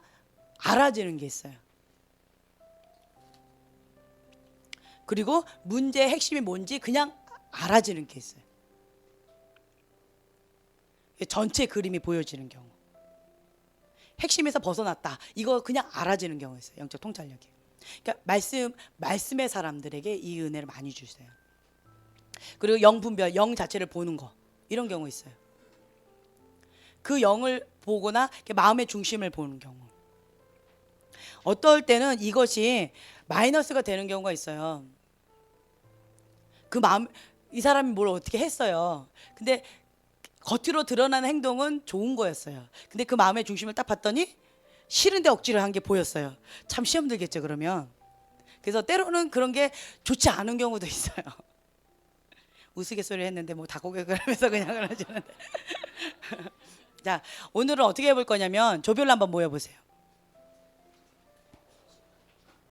Speaker 1: 알아지는 게 있어요. 그리고 문제의 핵심이 뭔지 그냥 알아지는 게 있어요. 전체 그림이 보여지는 경우. 핵심에서 벗어났다. 이거 그냥 알아지는 경우가 있어요. 영적 통찰력이. 그러니까 말씀의 사람들에게 이 은혜를 많이 주세요. 그리고 영 분별, 영 자체를 보는 거. 이런 경우 있어요. 그 영을 보거나 마음의 중심을 보는 경우. 어떨 때는 이것이 마이너스가 되는 경우가 있어요. 그 마음, 이 사람이 뭘 어떻게 했어요. 근데 겉으로 드러나는 행동은 좋은 거였어요. 근데 그 마음의 중심을 딱 봤더니 싫은데 억지로 한 게 보였어요. 참 시험 들겠죠, 그러면. 그래서 때로는 그런 게 좋지 않은 경우도 있어요. 우스갯소리 했는데 뭐 닭고객을 하면서 그냥 그러시는데. 자, 오늘은 어떻게 해볼 거냐면 조별로 한번 모여보세요.